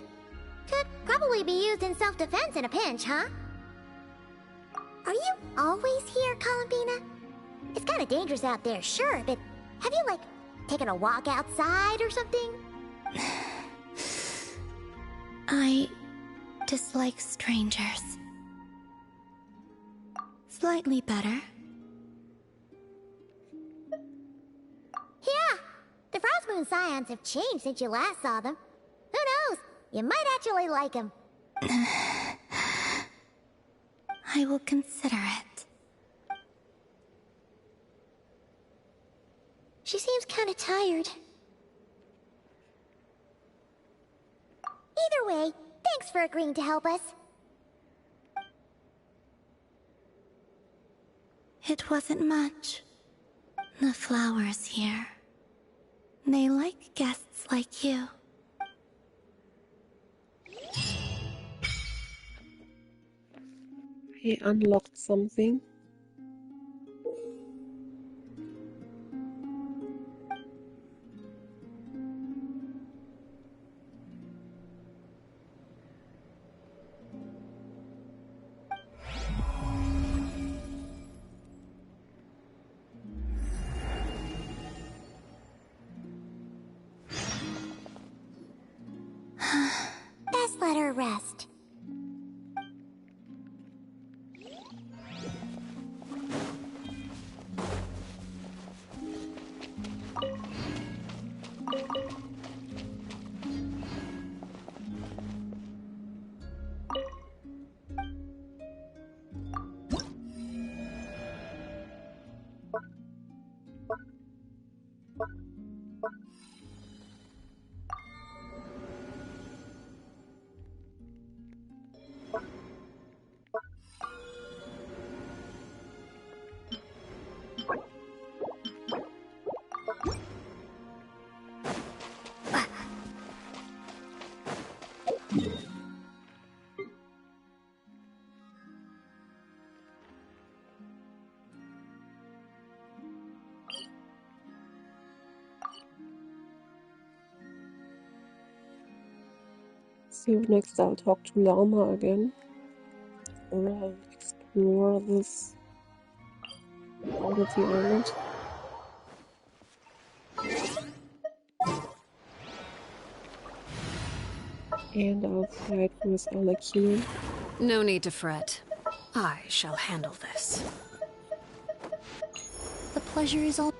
Could probably be used in self-defense in a pinch, huh? Are you always here, Columbina? It's kinda dangerous out there, sure, but have you, like, taken a walk outside or something? I dislike strangers. Slightly better. Yeah, the Frost Moon Scions have changed since you last saw them. Who knows? You might actually like them. I will consider it. She seems kinda tired. Either way, thanks for agreeing to help us. It wasn't much. The flowers here. They like guests like you. He unlocked something. Best let her rest. So next I'll talk to Llama again. Or I'll explore this part of the island. And I'll fight with Alakir. No need to fret. I shall handle this. The pleasure is all.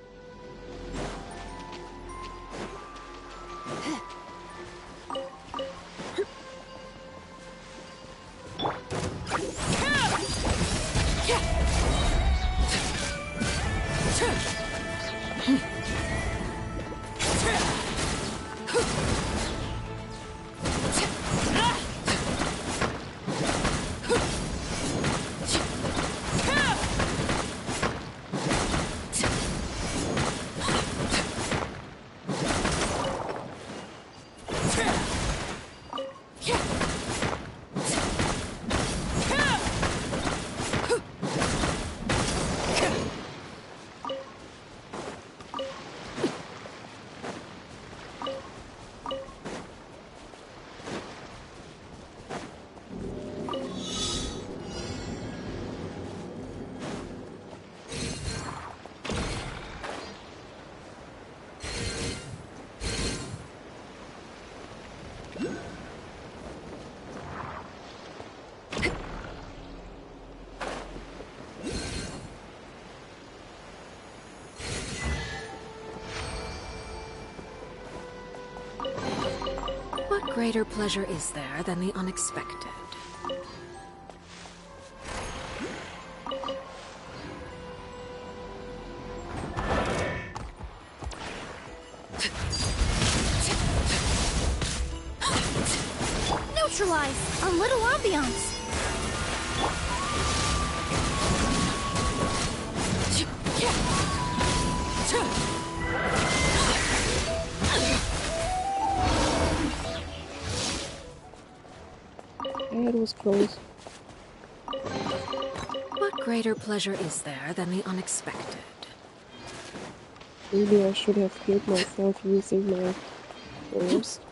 What greater pleasure is there than the unexpected? Neutralize! A little ambiance! It was close. What greater pleasure is there than the unexpected? Maybe I should have healed myself using my burst.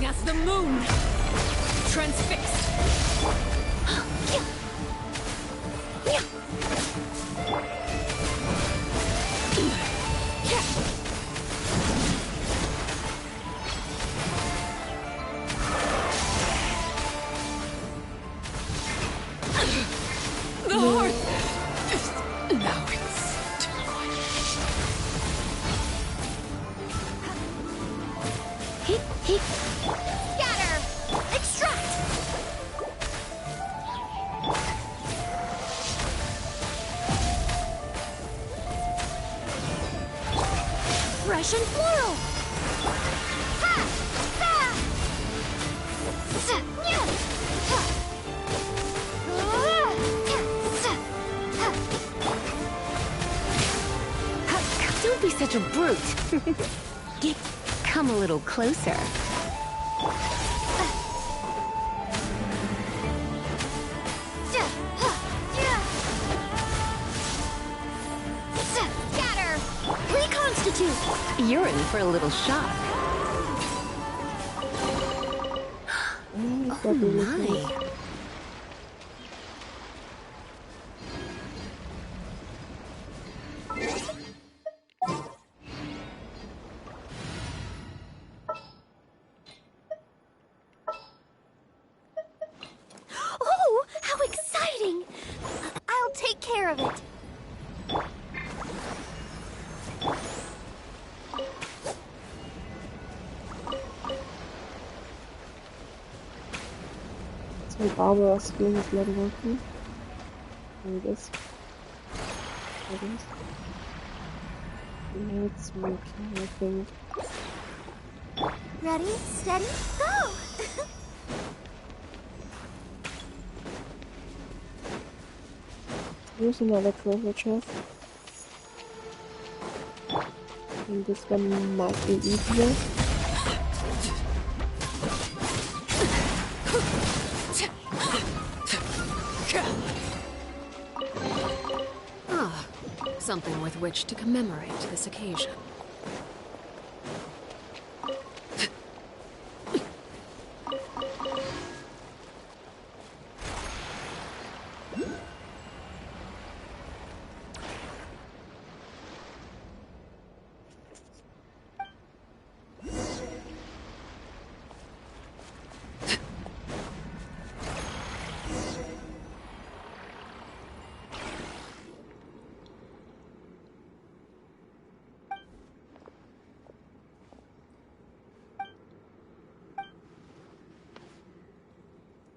As the moon, transfixed. The heart. Now it's too quiet. Scatter! Extract! Fresh and floral! Ha! Ha! Nya! Ha! Don't be such a brute. Come a little closer. too. You're in for a little shock. Oh my. Oh, how exciting! I'll take care of it. So Barbara skill is not working. There it is. It is. Now it's working, I think. Ready, steady, go! Here's another treasure chest. And this one might be easier. Ah, something with which to commemorate this occasion.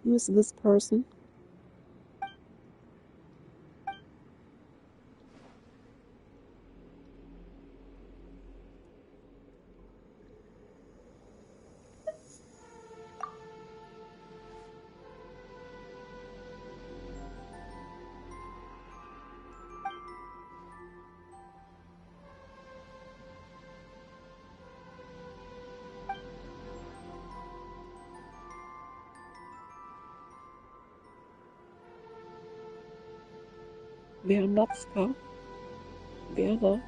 Who is this person? Werner. Werner.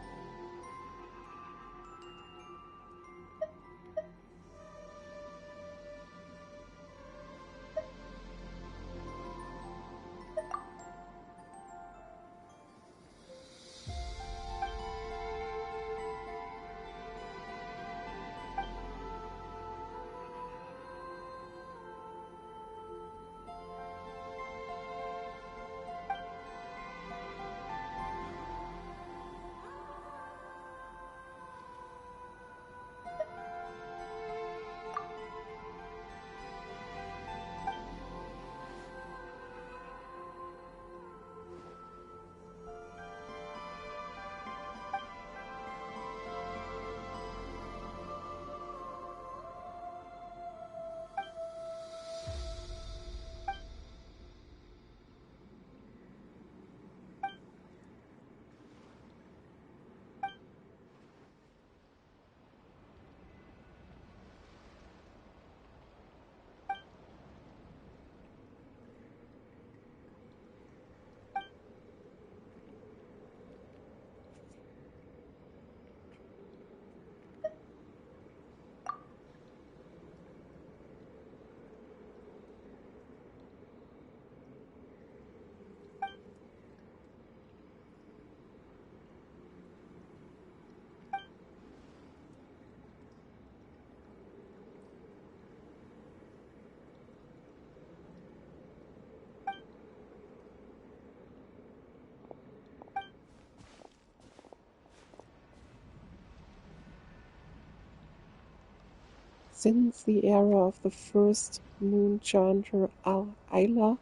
Since the era of the first moon chanter Ayla,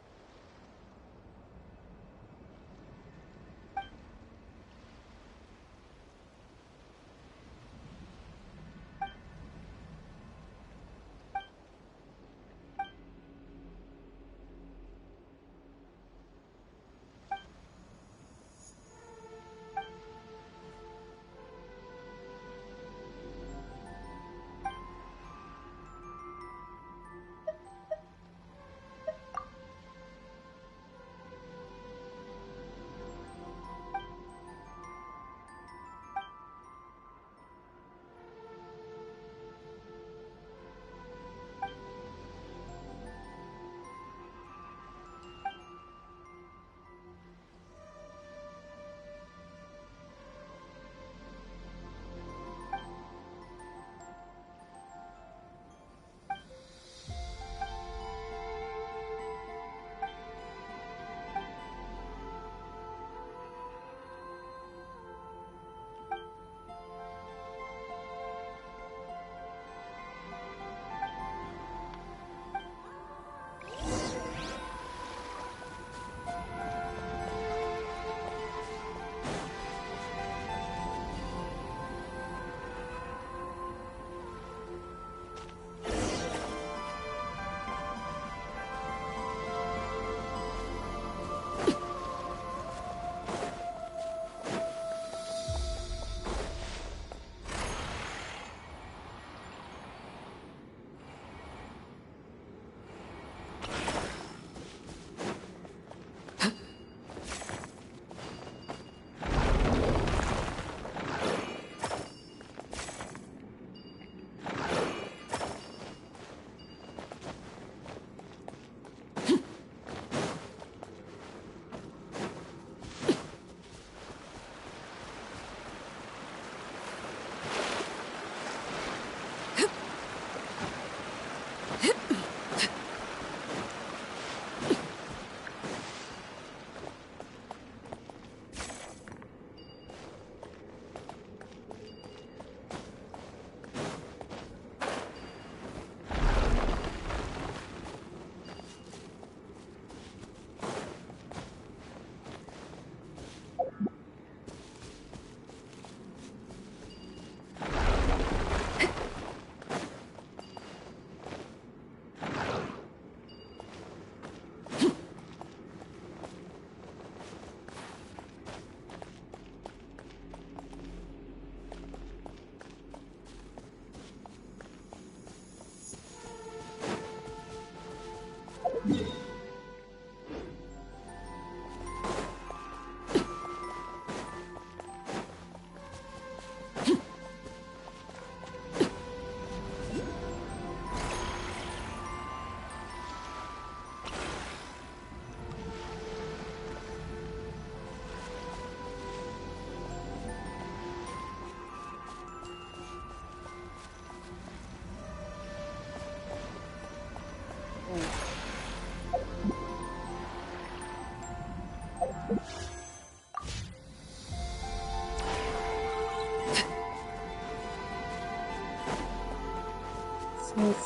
Yes,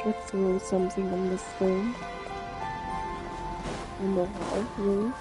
should throw something on the stone. In the hall room.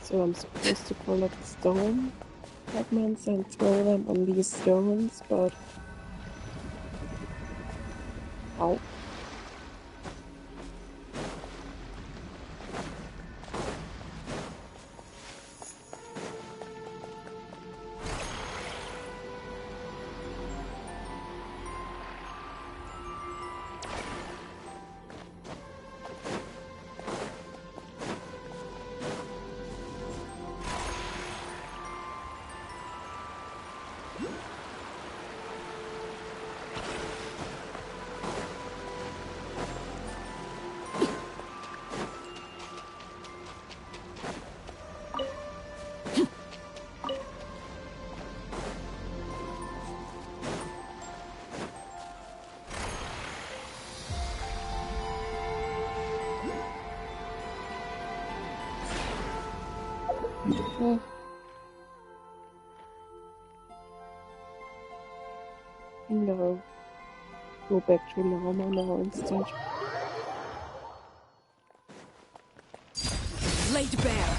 So I'm supposed to collect stone fragments and throw them on these stones, but how? No. Go back to Lama now instead. Laid bare.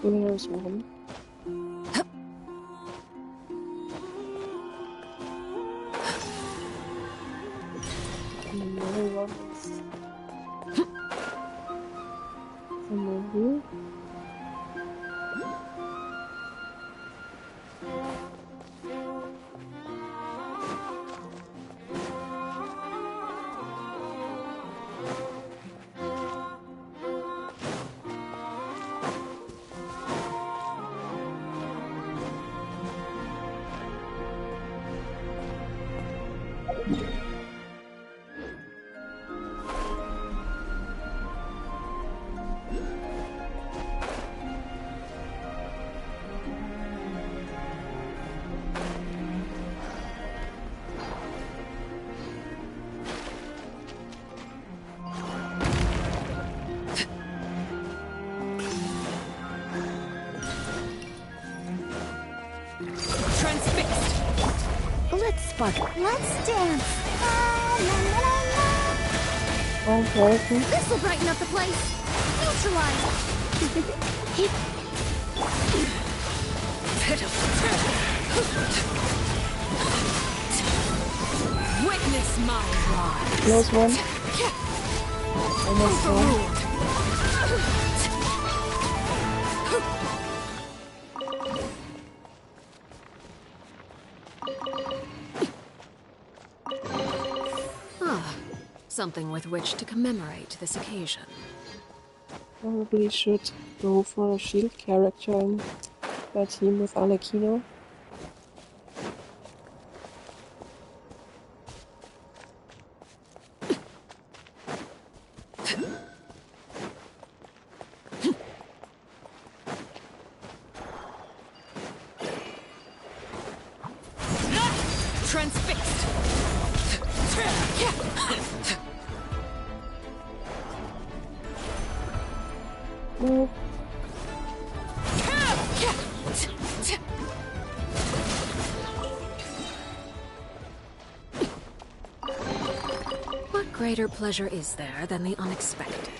There's one. And another one is somewhere here. Let's dance. Okay. This'll brighten up the place. Neutralize. Witness my rise. Close one. Almost done. Something with which to commemorate this occasion. Probably should go for a shield character in my team with Arlecchino. Transfixed! No. What greater pleasure is there than the unexpected?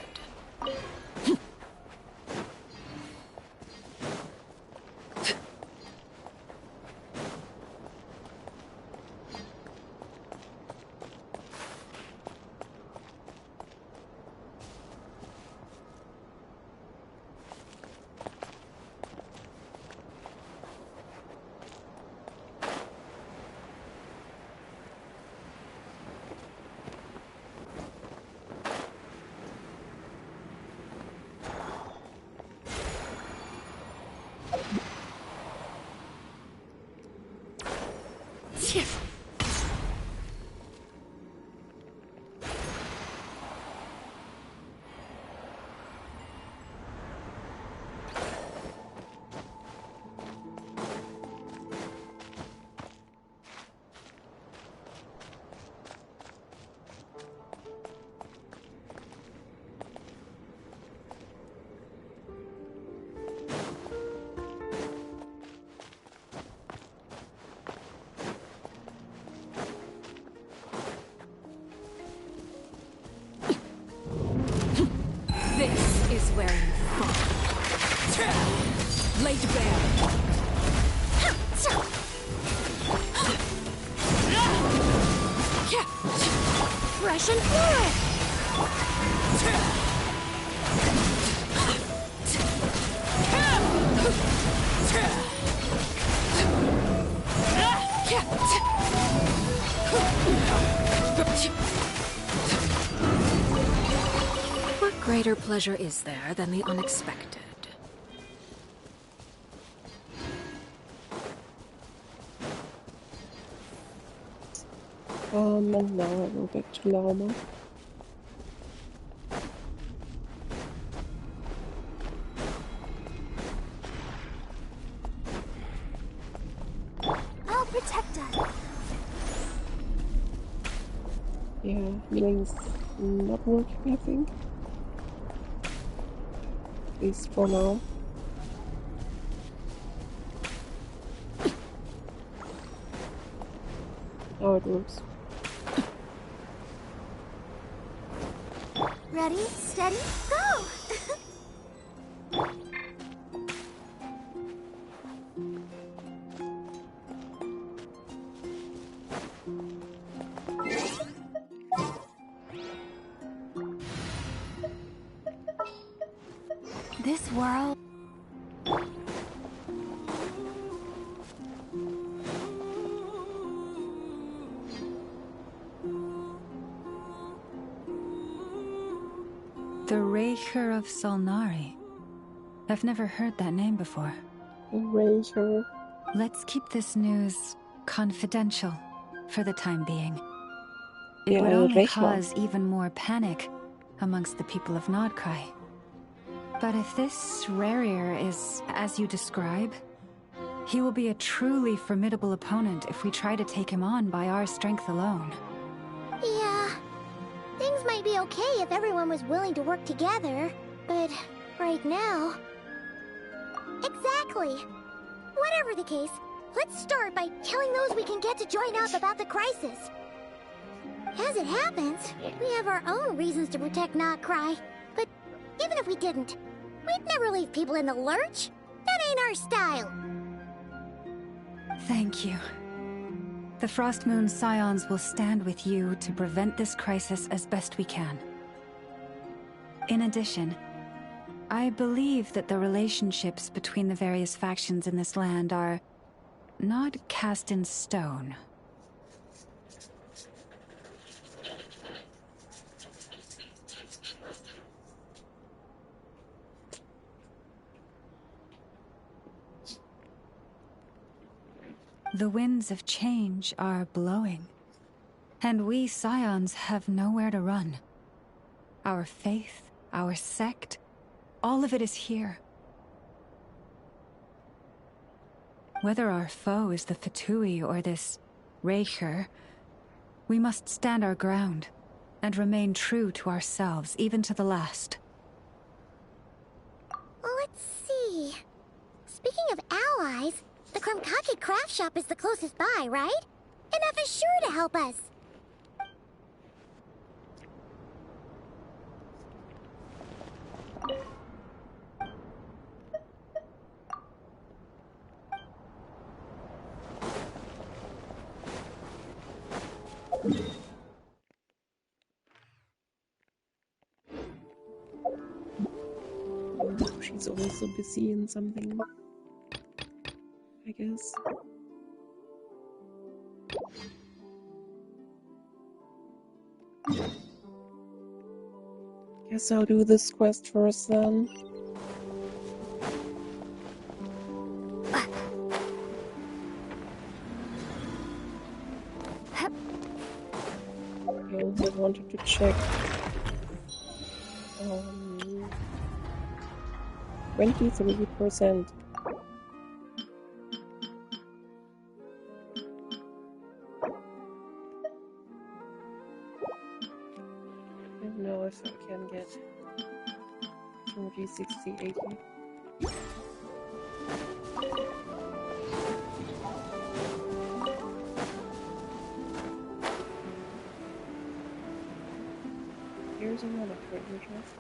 This is where you fall. Laid bare. Fresh and fluid! What greater pleasure is there than the unexpected? And now I go back to Lama. I'll protect us. Yeah, healing's not working, I think. At least for now. Now it works. Ready, steady, go! This world... The Raker of Solnari. I've never heard that name before. Raker. Let's keep this news confidential for the time being. It Yeah, would only Rächer. cause even more panic amongst the people of Nordkrai. But if this Rarier is as you describe, he will be a truly formidable opponent if we try to take him on by our strength alone. Yeah, things might be okay if everyone was willing to work together, but right now... Exactly! Whatever the case, let's start by telling those we can get to join up about the crisis. As it happens, we have our own reasons to protect Nordkrai, but even if we didn't, we'd never leave people in the lurch. That ain't our style. Thank you. The Frostmoon Scions will stand with you to prevent this crisis as best we can. In addition, I believe that the relationships between the various factions in this land are not cast in stone. The winds of change are blowing, and we Scions have nowhere to run. Our faith, our sect, all of it is here. Whether our foe is the Fatui or this Raker, we must stand our ground and remain true to ourselves, even to the last. Let's see. Speaking of allies, the Krumkake craft shop is the closest by, right? Enough is sure to help us. She's also busy in something, I guess. Guess I'll do this quest first then. I also wanted to check 23%. I don't know if I can get 40, 60, 80. Here's another treasure chest.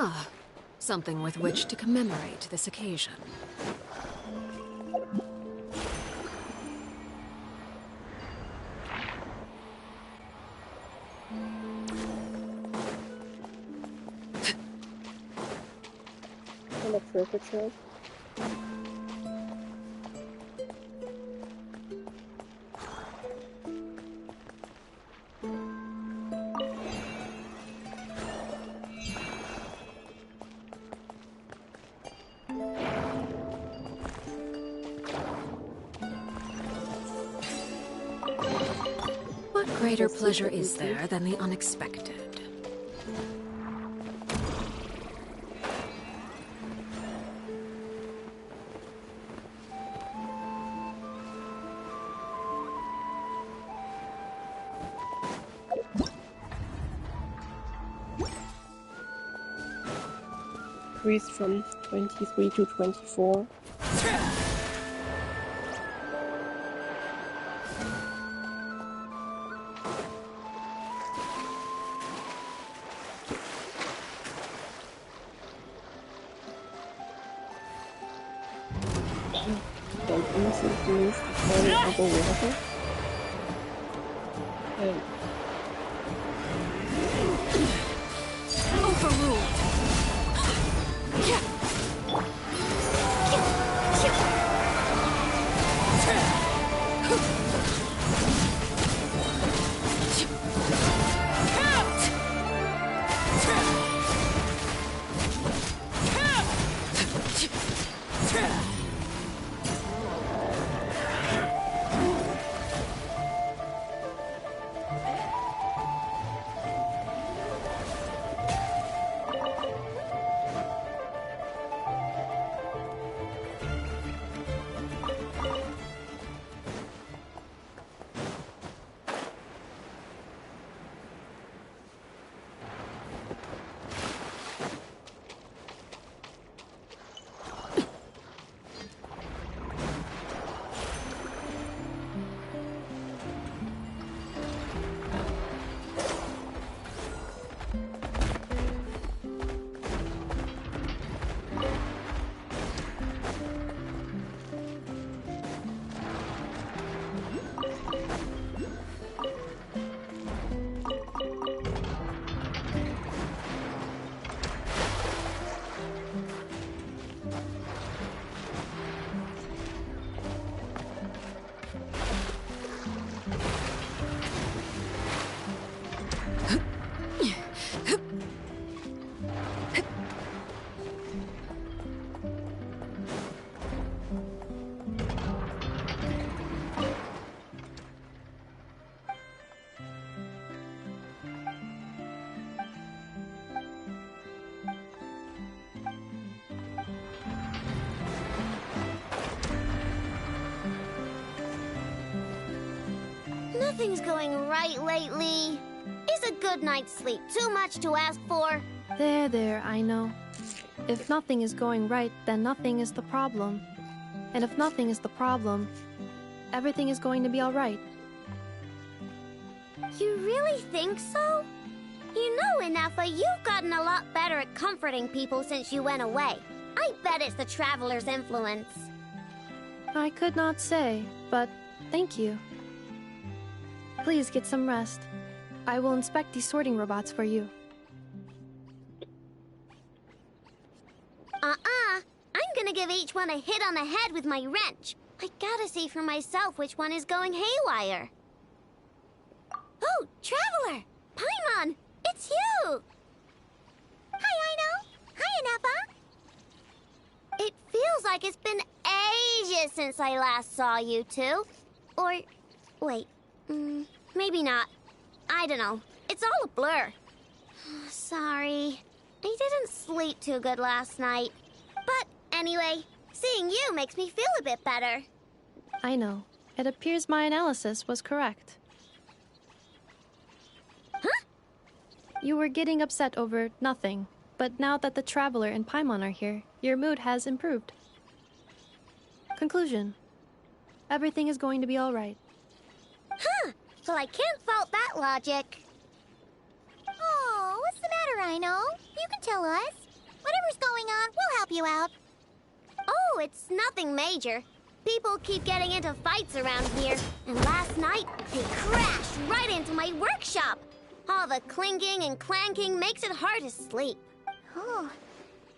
Ah, something with which to commemorate this occasion. And a cricket shirt. What greater pleasure is there than the unexpected? Increased from 23 to 24. Don't instantly move before the other water. Overruled. Nothing's going right lately. Is a good night's sleep too much to ask for? There, I know. If nothing is going right, then nothing is the problem. And if nothing is the problem, everything is going to be alright. You really think so? You know, Inafa, you've gotten a lot better at comforting people since you went away. I bet it's the Traveler's influence. I could not say, but thank you. Please get some rest. I will inspect these sorting robots for you. I'm gonna give each one a hit on the head with my wrench. I gotta see for myself which one is going haywire. Oh, Traveler! Paimon! It's you! Hi, Aino! Hi, Inafa! It feels like it's been ages since I last saw you two. Or, wait, maybe not. I don't know. It's all a blur. Sorry. I didn't sleep too good last night. But anyway, seeing you makes me feel a bit better. I know. It appears my analysis was correct. Huh? You were getting upset over nothing, but now that the Traveler and Paimon are here, your mood has improved. Conclusion. Everything is going to be alright. Huh. Well, I can't fault that logic. Oh, what's the matter, Aino? You can tell us. you out. Oh, it's nothing major. People keep getting into fights around here, and last night they crashed right into my workshop. All the clinking and clanking makes it hard to sleep. Oh,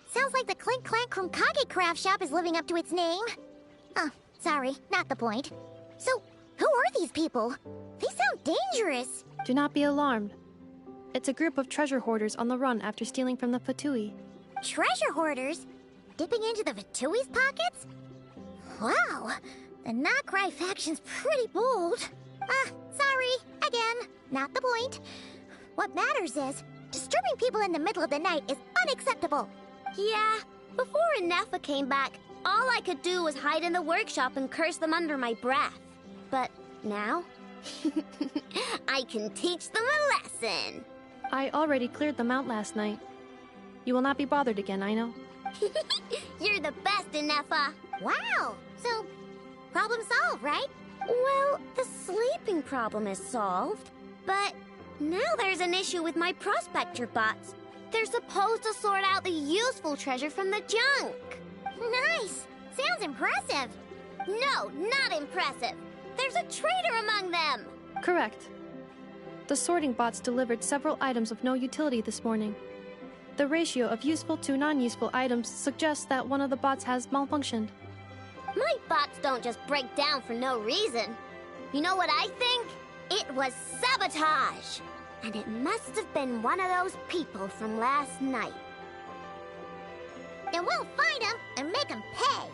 sounds like the Clink Clank Krumkage craft shop is living up to its name. Oh, sorry, not the point. So, who are these people? They sound dangerous. Do not be alarmed. It's a group of treasure hoarders on the run after stealing from the Fatui. Treasure hoarders? Dipping into the Vatui's pockets? Wow, the Not Cry faction's pretty bold. Sorry, again, not the point. What matters is, disturbing people in the middle of the night is unacceptable. Yeah, before Inefa came back, all I could do was hide in the workshop and curse them under my breath. But now, I can teach them a lesson. I already cleared them out last night. You will not be bothered again, I know. You're the best, Inefa. Wow, so problem solved, right? Well, the sleeping problem is solved, but now there's an issue with my prospector bots. They're supposed to sort out the useful treasure from the junk. Nice! Sounds impressive. No, not impressive. There's a traitor among them. Correct. The sorting bots delivered several items of no utility this morning. The ratio of useful to non-useful items suggests that one of the bots has malfunctioned. My bots don't just break down for no reason. You know what I think? It was sabotage. And it must have been one of those people from last night. Then we'll find them and make them pay.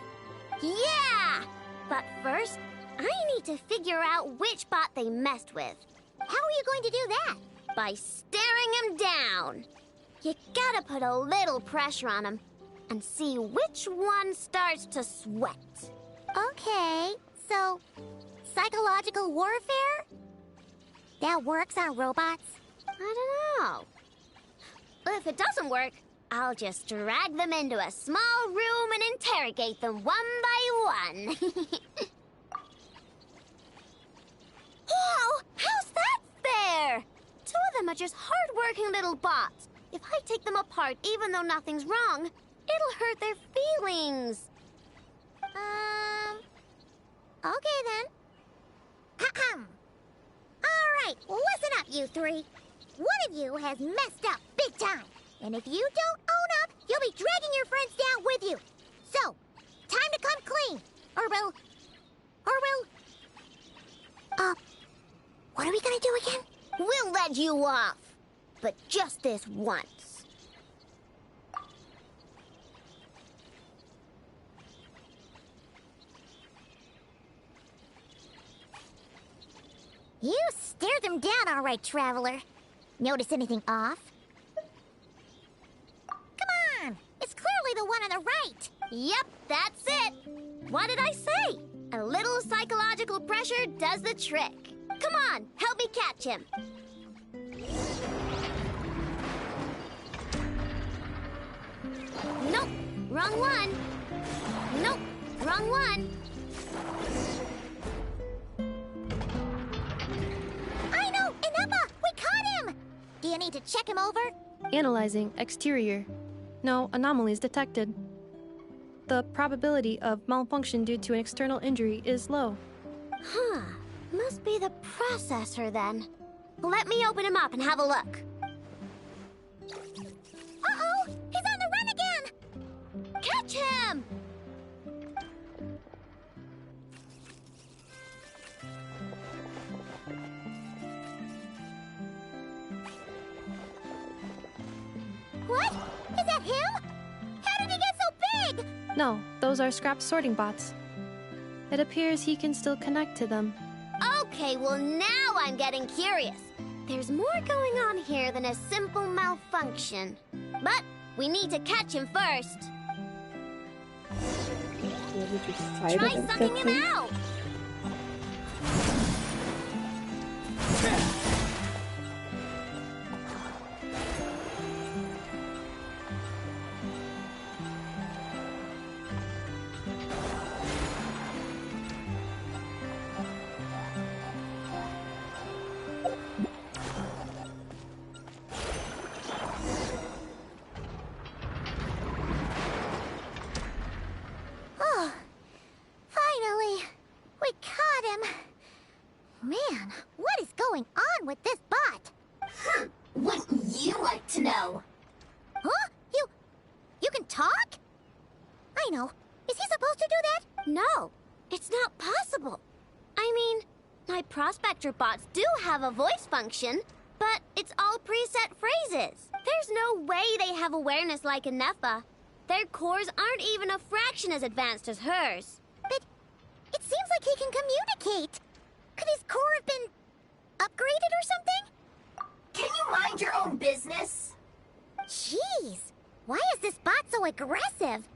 Yeah! But first, I need to figure out which bot they messed with. How are you going to do that? By staring him down. You gotta put a little pressure on him and see which one starts to sweat. Okay, so psychological warfare? That works on robots? I don't know. If it doesn't work, I'll just drag them into a small room and interrogate them one by one. Whoa! How's that fair? Two of them are just hard-working little bots. If I take them apart, even though nothing's wrong, it'll hurt their feelings. Okay then. Ahem. All right, listen up, you three. One of you has messed up big time. And if you don't own up, you'll be dragging your friends down with you. So, time to come clean. Or we'll... what are we gonna do again? We'll let you off. But just this once. You stared them down all right, Traveler. Notice anything off? Come on! It's clearly the one on the right! Yep, that's it! What did I say? A little psychological pressure does the trick. Come on, help me catch him. Nope, wrong one. Nope, wrong one. I know! Inepa! We caught him! Do you need to check him over? Analyzing exterior. No anomalies detected. The probability of malfunction due to an external injury is low. Huh. Must be the processor then. Let me open him up and have a look. Uh-oh! He's on the run again! Catch him! What? Is that him? How did he get so big? No, those are scrap sorting bots. It appears he can still connect to them. Okay, well now I'm getting curious. There's more going on here than a simple malfunction. But we need to catch him first. Try sucking him out! Ino. Is he supposed to do that? No, it's not possible. I mean, my prospector bots do have a voice function, but it's all preset phrases. There's no way they have awareness like a Nepha. Their cores aren't even a fraction as advanced as hers. But it seems like he can communicate. Could his core have been upgraded or something? Can you mind your own business? Jeez, why is this bot so aggressive?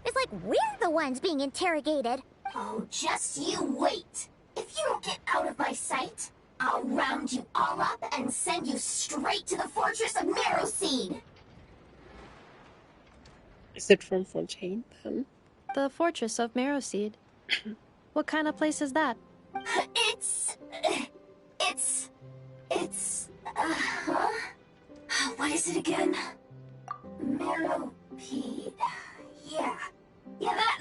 It's like we're the ones being interrogated. Oh, just you wait. If you don't get out of my sight, I'll round you all up and send you straight to the fortress of Marrowseed. Is it from Fontaine, then? The fortress of Marrowseed. What kind of place is that? What is it again? Marrowpeed. Yeah,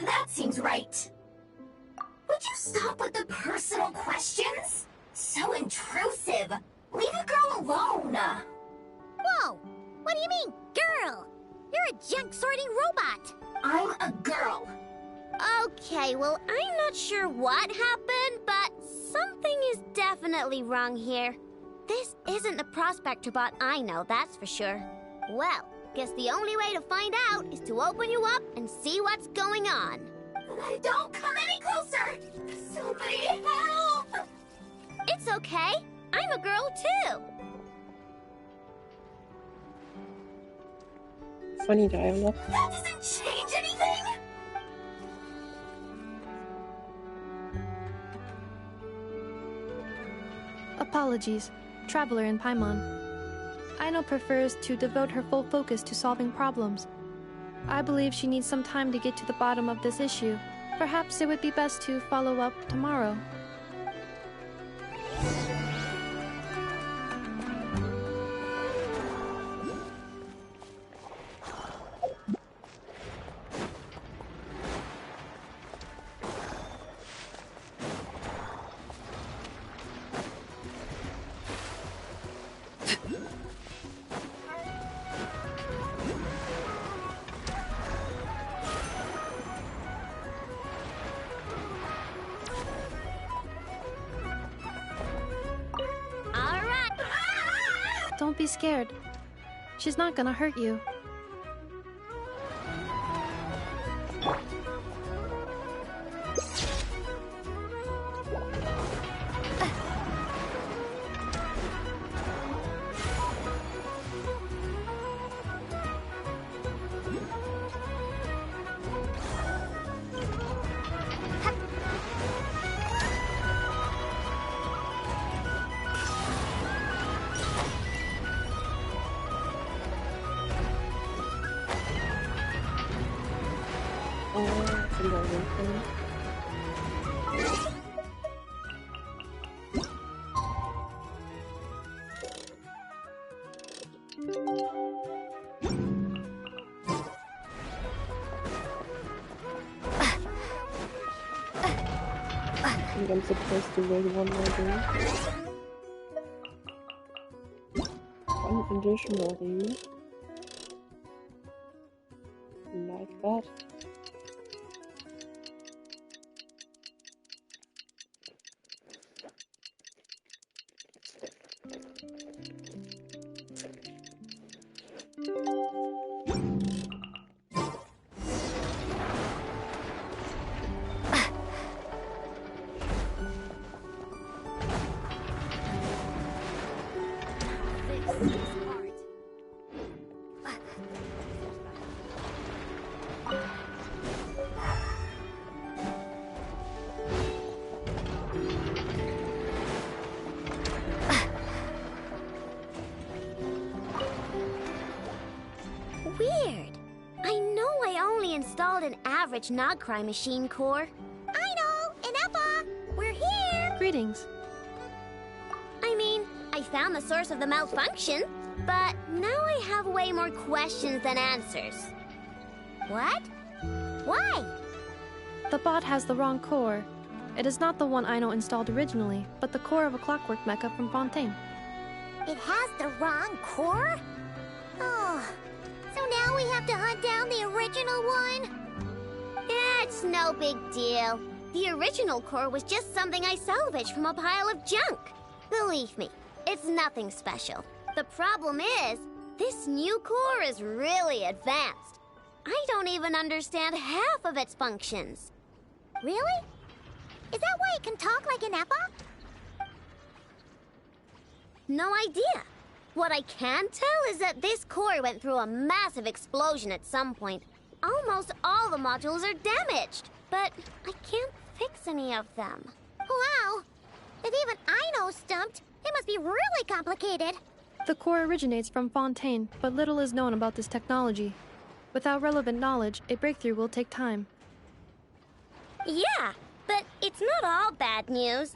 that seems right. Would you stop with the personal questions? So intrusive. Leave a girl alone. Whoa! What do you mean, girl? You're a junk sorting robot. I'm a girl. Okay, well, I'm not sure what happened, but something is definitely wrong here. This isn't the prospector bot I know, that's for sure. Well, guess the only way to find out is to open you up and see what's going on. Don't come any closer! Somebody help! It's okay. I'm a girl too. Funny dialogue. That doesn't change anything! Apologies, Traveler in Paimon. Aino prefers to devote her full focus to solving problems. I believe she needs some time to get to the bottom of this issue. Perhaps it would be best to follow up tomorrow. Don't be scared. She's not gonna hurt you. I think I'm supposed to wait one more day. One additional day. Like that. Weird. I know I only installed an average Nogcry machine core. Aino and Eppa, we're here. Greetings. I mean, I found the source of the malfunction, but now I have way more questions than answers. What? Why? The bot has the wrong core. It is not the one Aino installed originally, but the core of a clockwork mecha from Fontaine. It has the wrong core? Oh, so now we have to hunt down the original one? It's no big deal. The original core was just something I salvaged from a pile of junk. Believe me, it's nothing special. The problem is, this new core is really advanced. I don't even understand half of its functions. Really? Is that why it can talk like an Effa? No idea. What I can tell is that this core went through a massive explosion at some point. Almost all the modules are damaged, but I can't fix any of them. Wow! If even I know stumped, it must be really complicated. The core originates from Fontaine, but little is known about this technology. Without relevant knowledge, a breakthrough will take time. Yeah, but it's not all bad news.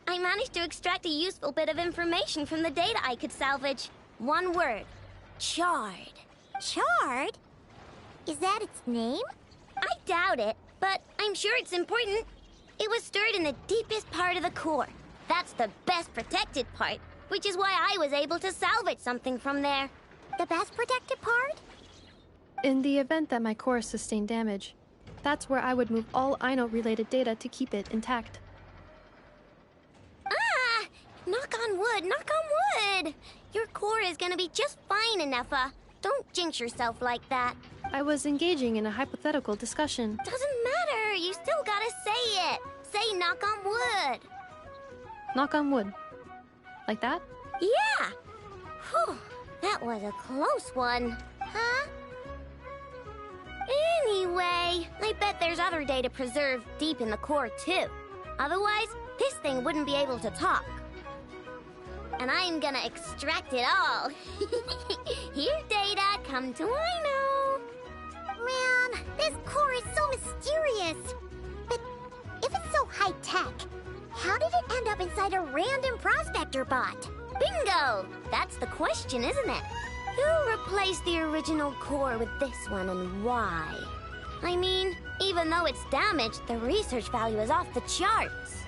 I managed to extract a useful bit of information from the data I could salvage. One word. Chard. Chard? Is that its name? I doubt it, but I'm sure it's important. It was stored in the deepest part of the core. That's the best protected part, which is why I was able to salvage something from there. The best protected part? In the event that my core sustained damage, that's where I would move all Ino-related data to keep it intact. Ah! Knock on wood, knock on wood! Your core is gonna be just fine, Ineffa. Don't jinx yourself like that. I was engaging in a hypothetical discussion. Doesn't matter, you still gotta say it. Say knock on wood. Knock on wood. Like that? Yeah! Whew, that was a close one. Huh? Anyway, I bet there's other data preserved deep in the core too. Otherwise, this thing wouldn't be able to talk. And I'm gonna extract it all. Here, data, come to Ino. Man, this core is so mysterious. But if it's so high-tech, how did it end up inside a random prospector bot? Bingo! That's the question, isn't it? Who replaced the original core with this one and why? I mean, even though it's damaged, the research value is off the charts.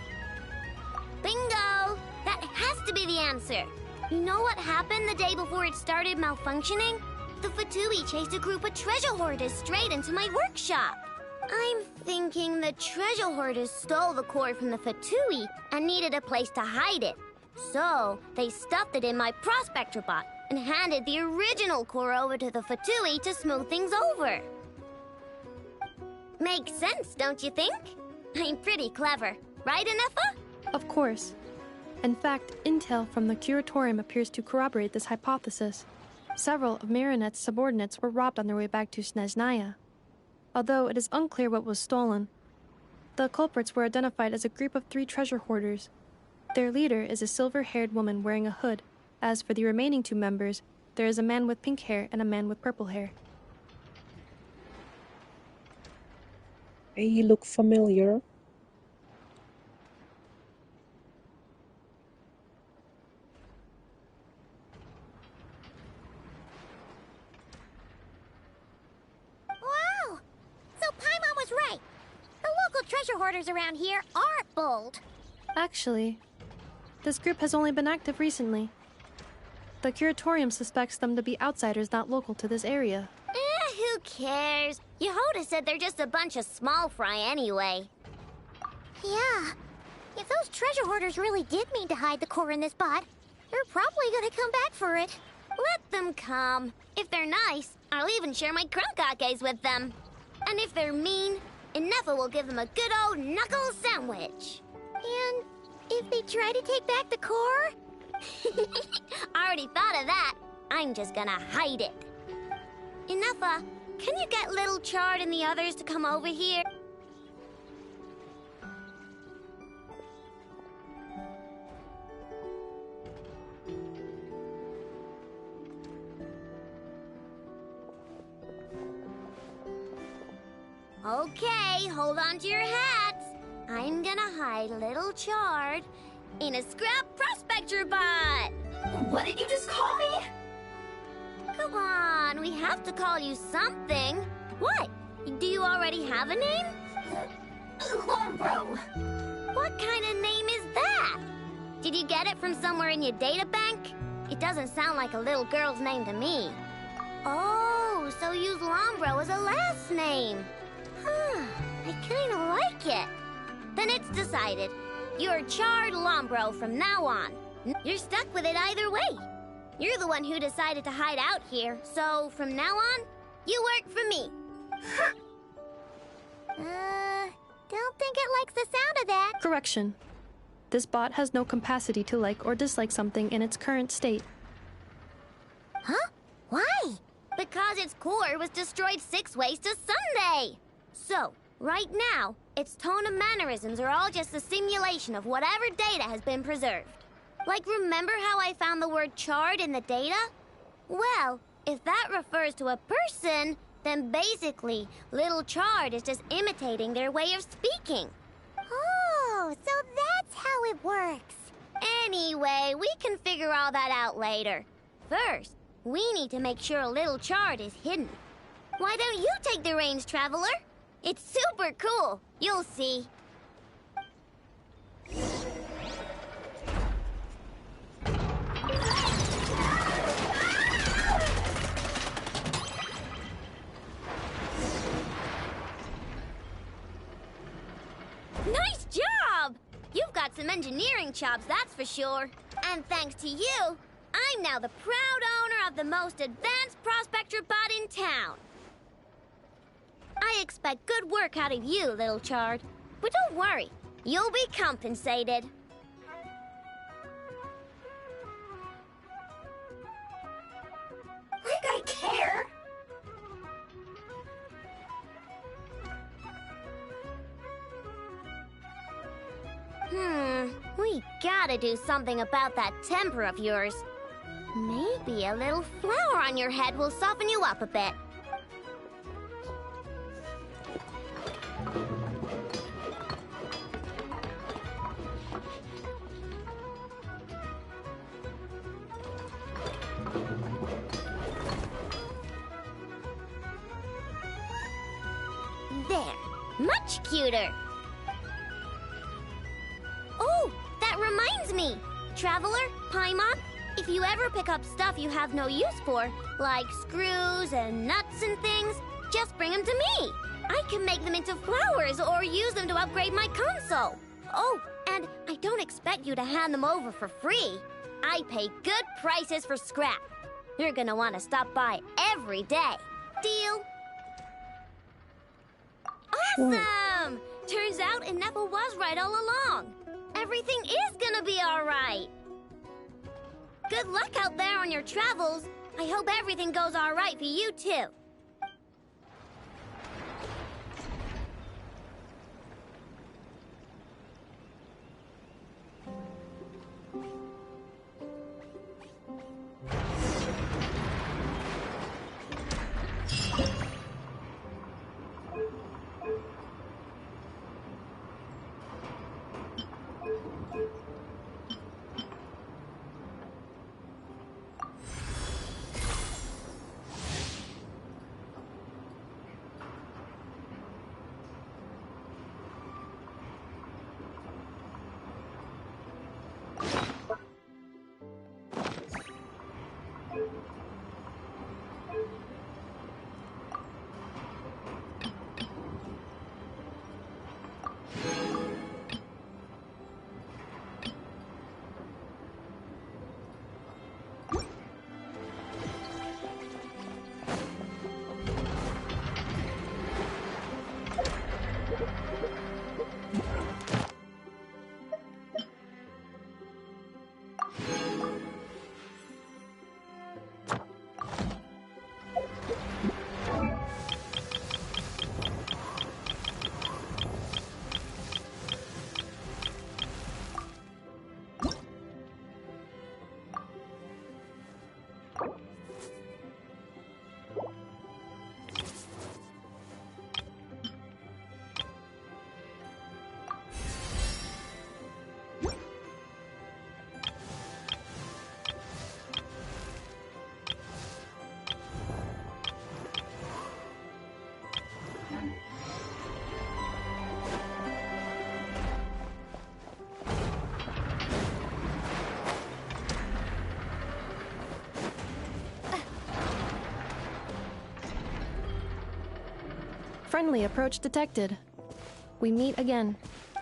Bingo! That has to be the answer. You know what happened the day before it started malfunctioning? The Fatui chased a group of treasure hoarders straight into my workshop. I'm thinking the treasure hoarders stole the core from the Fatui and needed a place to hide it. So, they stuffed it in my prospector bot and handed the original core over to the Fatui to smooth things over. Makes sense, don't you think? I'm pretty clever, right, Ineffa? Of course. In fact, intel from the Curatorium appears to corroborate this hypothesis. Several of Marinette's subordinates were robbed on their way back to Snezhnaya. Although it is unclear what was stolen, the culprits were identified as a group of 3 treasure hoarders. Their leader is a silver-haired woman wearing a hood. As for the remaining 2 members, there is a man with pink hair and a man with purple hair. They look familiar. Wow! So Paimon was right. The local treasure hoarders around here aren't bold. Actually, this group has only been active recently. The Curatorium suspects them to be outsiders not local to this area. Who cares? Yehoda said they're just a bunch of small fry anyway. Yeah. If those treasure hoarders really did mean to hide the core in this bot, they're probably gonna come back for it. Let them come. If they're nice, I'll even share my crunkakes with them. And if they're mean, Ineffa will give them a good old knuckle sandwich. And if they try to take back the core? I already thought of that. I'm just gonna hide it. Ineffa, can you get little Chard and the others to come over here? Okay, hold on to your hats. I'm gonna hide little Chard in a scrap prospector bot. What did you just call me? Come on, we have to call you something. What? Do you already have a name? Lombro. What kind of name is that? Did you get it from somewhere in your data bank? It doesn't sound like a little girl's name to me. Oh, so use Lombro as a last name. I kinda like it. Then it's decided. You're Charred Lombro from now on. You're stuck with it either way. You're the one who decided to hide out here, so from now on, you work for me. Don't think it likes the sound of that. Correction. This bot has no capacity to like or dislike something in its current state. Huh? Why? Because its core was destroyed 6 ways to Sunday. So, right now, its tone and mannerisms are all just a simulation of whatever data has been preserved. Like, remember how I found the word charred in the data? Well, if that refers to a person, then basically, Little Charred is just imitating their way of speaking. Oh, so that's how it works. Anyway, we can figure all that out later. First, we need to make sure Little Charred is hidden. Why don't you take the reins, Traveler? It's super cool. You'll see. Nice job! You've got some engineering chops, that's for sure. And thanks to you, I'm now the proud owner of the most advanced prospector bot in town. I expect good work out of you, Little Charred. But don't worry, you'll be compensated. Like I care. We gotta do something about that temper of yours. Maybe a little flour on your head will soften you up a bit. There, much cuter. Oh, that reminds me! Traveler, Paimon, if you ever pick up stuff you have no use for, like screws and nuts and things, just bring them to me. I can make them into flowers or use them to upgrade my console. Oh, and I don't expect you to hand them over for free. I pay good prices for scrap. You're gonna want to stop by every day. Deal? Awesome! Turns out Ineffa was right all along. Everything is gonna be all right. Good luck out there on your travels. I hope everything goes all right for you, too. Friendly approach detected. We meet again.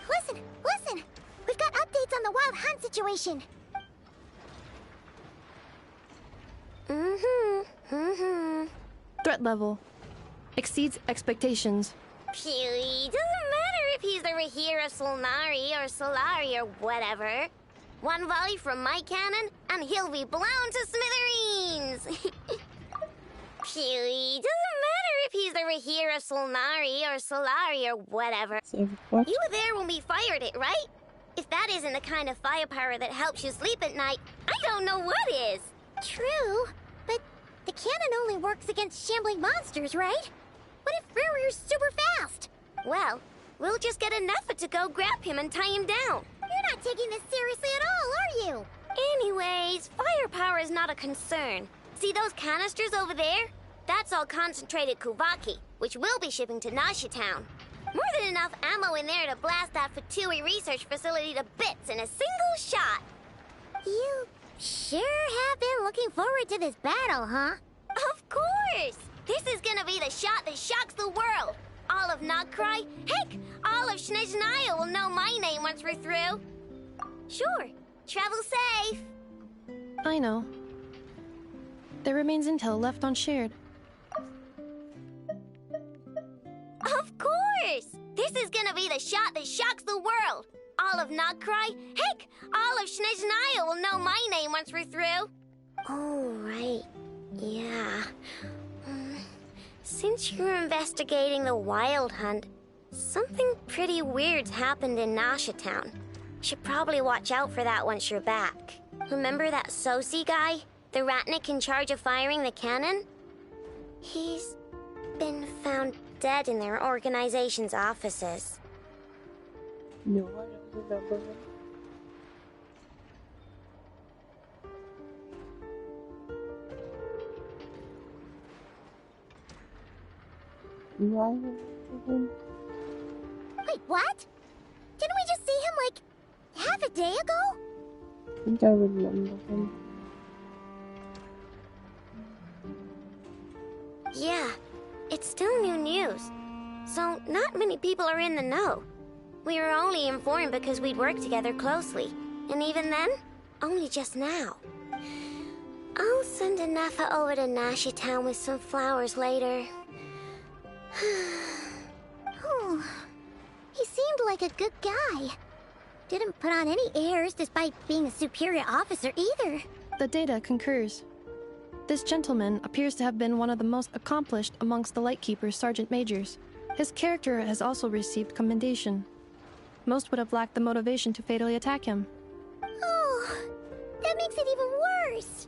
Listen, listen! We've got updates on the wild hunt situation. Threat level exceeds expectations. Phew, doesn't matter if he's the Rahira Solnari or Solari or whatever. One volley from my cannon, and he'll be blown to smithereens! Phew, doesn't matter if he's the Rahira Solnari or Solari or whatever. So what? You were there when we fired it, right? If that isn't the kind of firepower that helps you sleep at night, I don't know what is. True, but the cannon only works against shambling monsters, right? What if Furrier's super fast? Well, we'll just get enough to go grab him and tie him down. You're not taking this seriously at all, are you? Anyways, firepower is not a concern. See those canisters over there? That's all concentrated Kuvaki, which we'll be shipping to Nasha Town. More than enough ammo in there to blast that Fatui research facility to bits in a single shot. You sure have been looking forward to this battle, huh? Of course! This is gonna be the shot that shocks the world. All of Nagcry, heck, all of Snezhnaya will know my name once we're through. Sure, travel safe. I know. There remains intel left unshared. Of course! This is gonna be the shot that shocks the world. All of Nagcry, heck, all of Snezhnaya will know my name once we're through. Oh, right. Yeah. Since you're investigating the wild hunt, something pretty weird's happened in Nasha Town. Should probably watch out for that once you're back. Remember that Sosi guy? The Ratnik in charge of firing the cannon? He's been found dead in their organization's offices. No, I don't remember him. Do I remember him? Wait, what? Didn't we just see him, like, half a day ago? I think I remember him. Yeah, it's still new news. So not many people are in the know. We were only informed because we'd worked together closely. And even then, only just now. I'll send Anafa over to Nasha Town with some flowers later. Oh, he seemed like a good guy. Didn't put on any airs despite being a superior officer either. The data concurs. This gentleman appears to have been one of the most accomplished amongst the Lightkeeper's sergeant majors. His character has also received commendation. Most would have lacked the motivation to fatally attack him. Oh, that makes it even worse.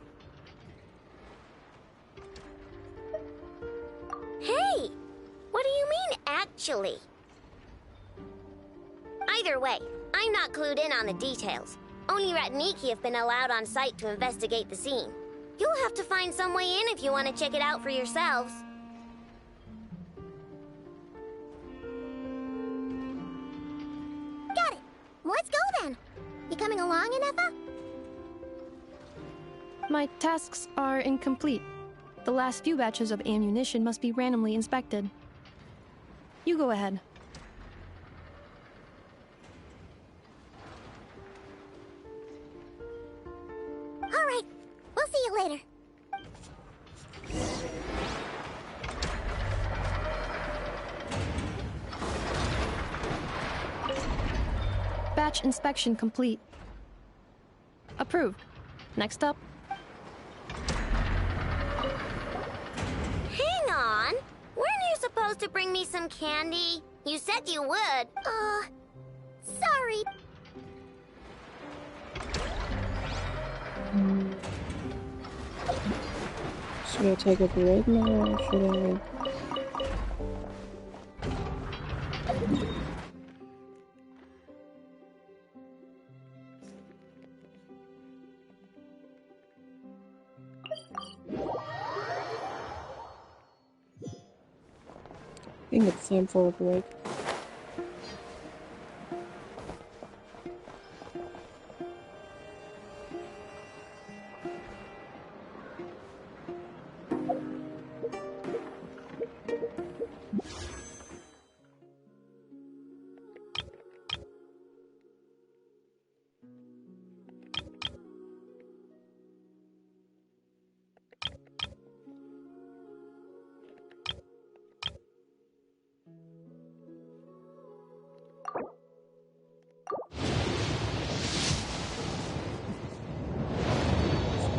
Hey! What do you mean, actually? Either way, I'm not clued in on the details. Only Ratniki have been allowed on site to investigate the scene. You'll have to find some way in if you want to check it out for yourselves. Got it. Let's go then. You coming along, Anafa? My tasks are incomplete. The last few batches of ammunition must be randomly inspected. You go ahead. All right. We'll see you later. Batch inspection complete. Approved. Next up. Hang on. Weren't you supposed to bring me some candy? You said you would. Sorry. Should I take a break now or should I... I think it's time for a break.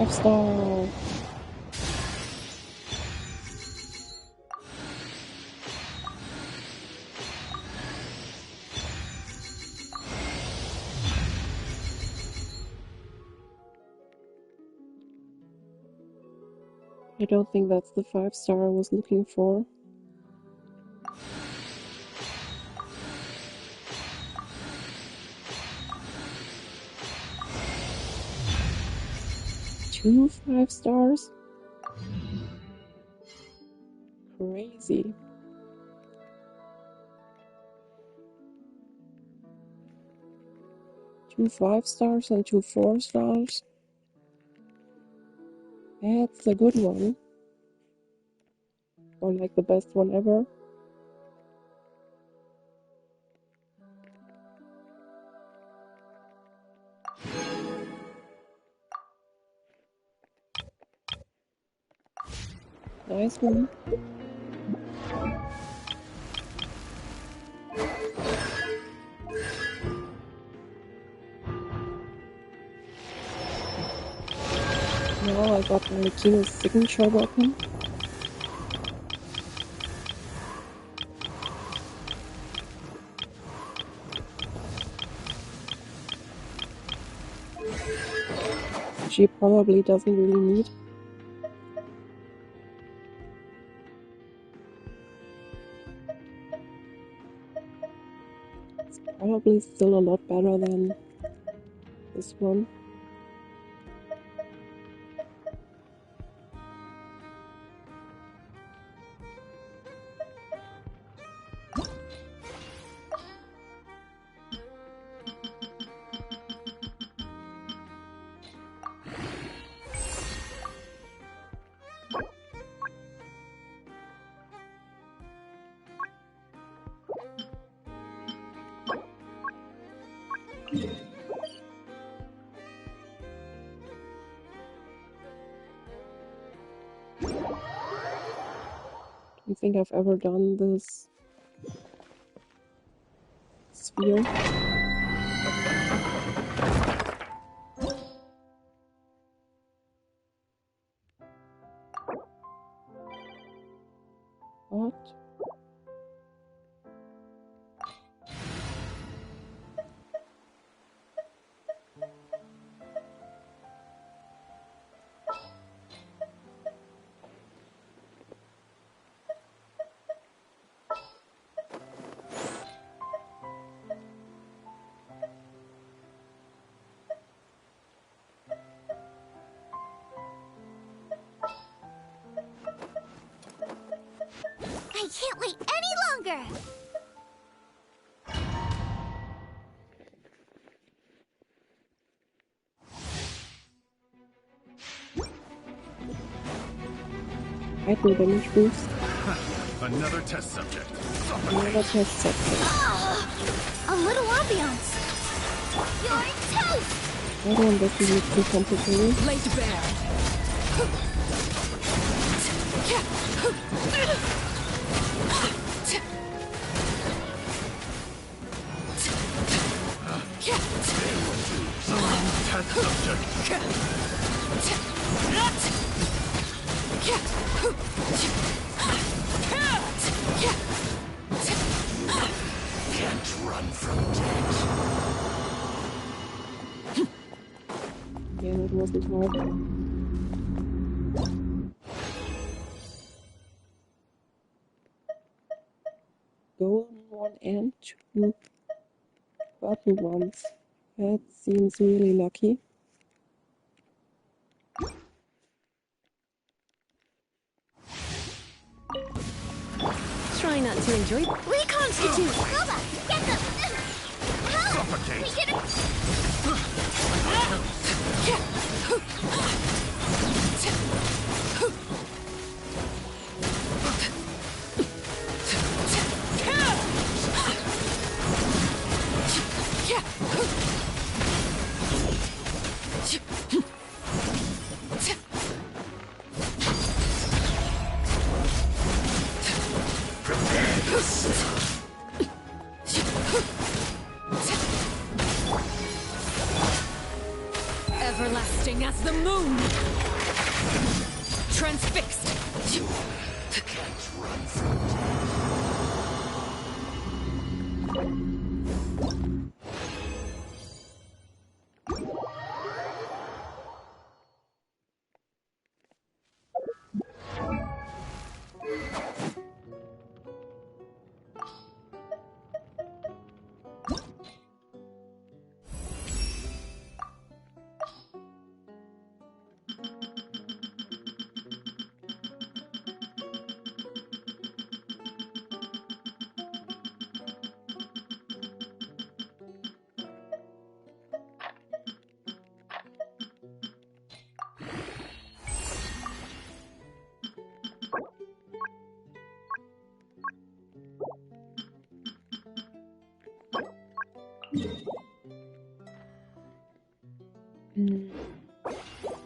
5-star. I don't think that's the 5-star I was looking for. Two 5-stars? Crazy. Two 5-stars and two 4-stars. That's a good one. Or like the best one ever. Nice one. Now I got Marikina's signature weapon. She probably doesn't really need. It's probably still a lot better than this one. I think I've ever done this sphere. What? I can't wait any longer! Hyper damage boost. Another test subject. Another test subject. A little ambiance! You're toast! That one doesn't look too complicated. Lay to bear. Test Can't run from death. Yeah, that wasn't hard. Golden one and two purple ones. That seems really lucky. Try not to enjoy. Reconstitute! Roba, get them! Help! Suffocate. We get it! Everlasting as the moon.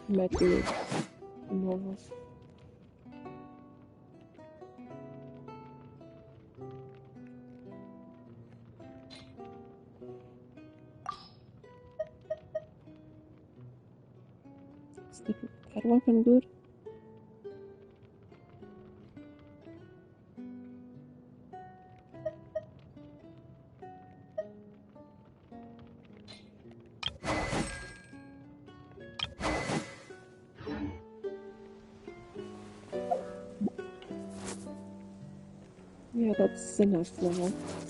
Might do it more. Is that weapon good? Yeah, that's enough now.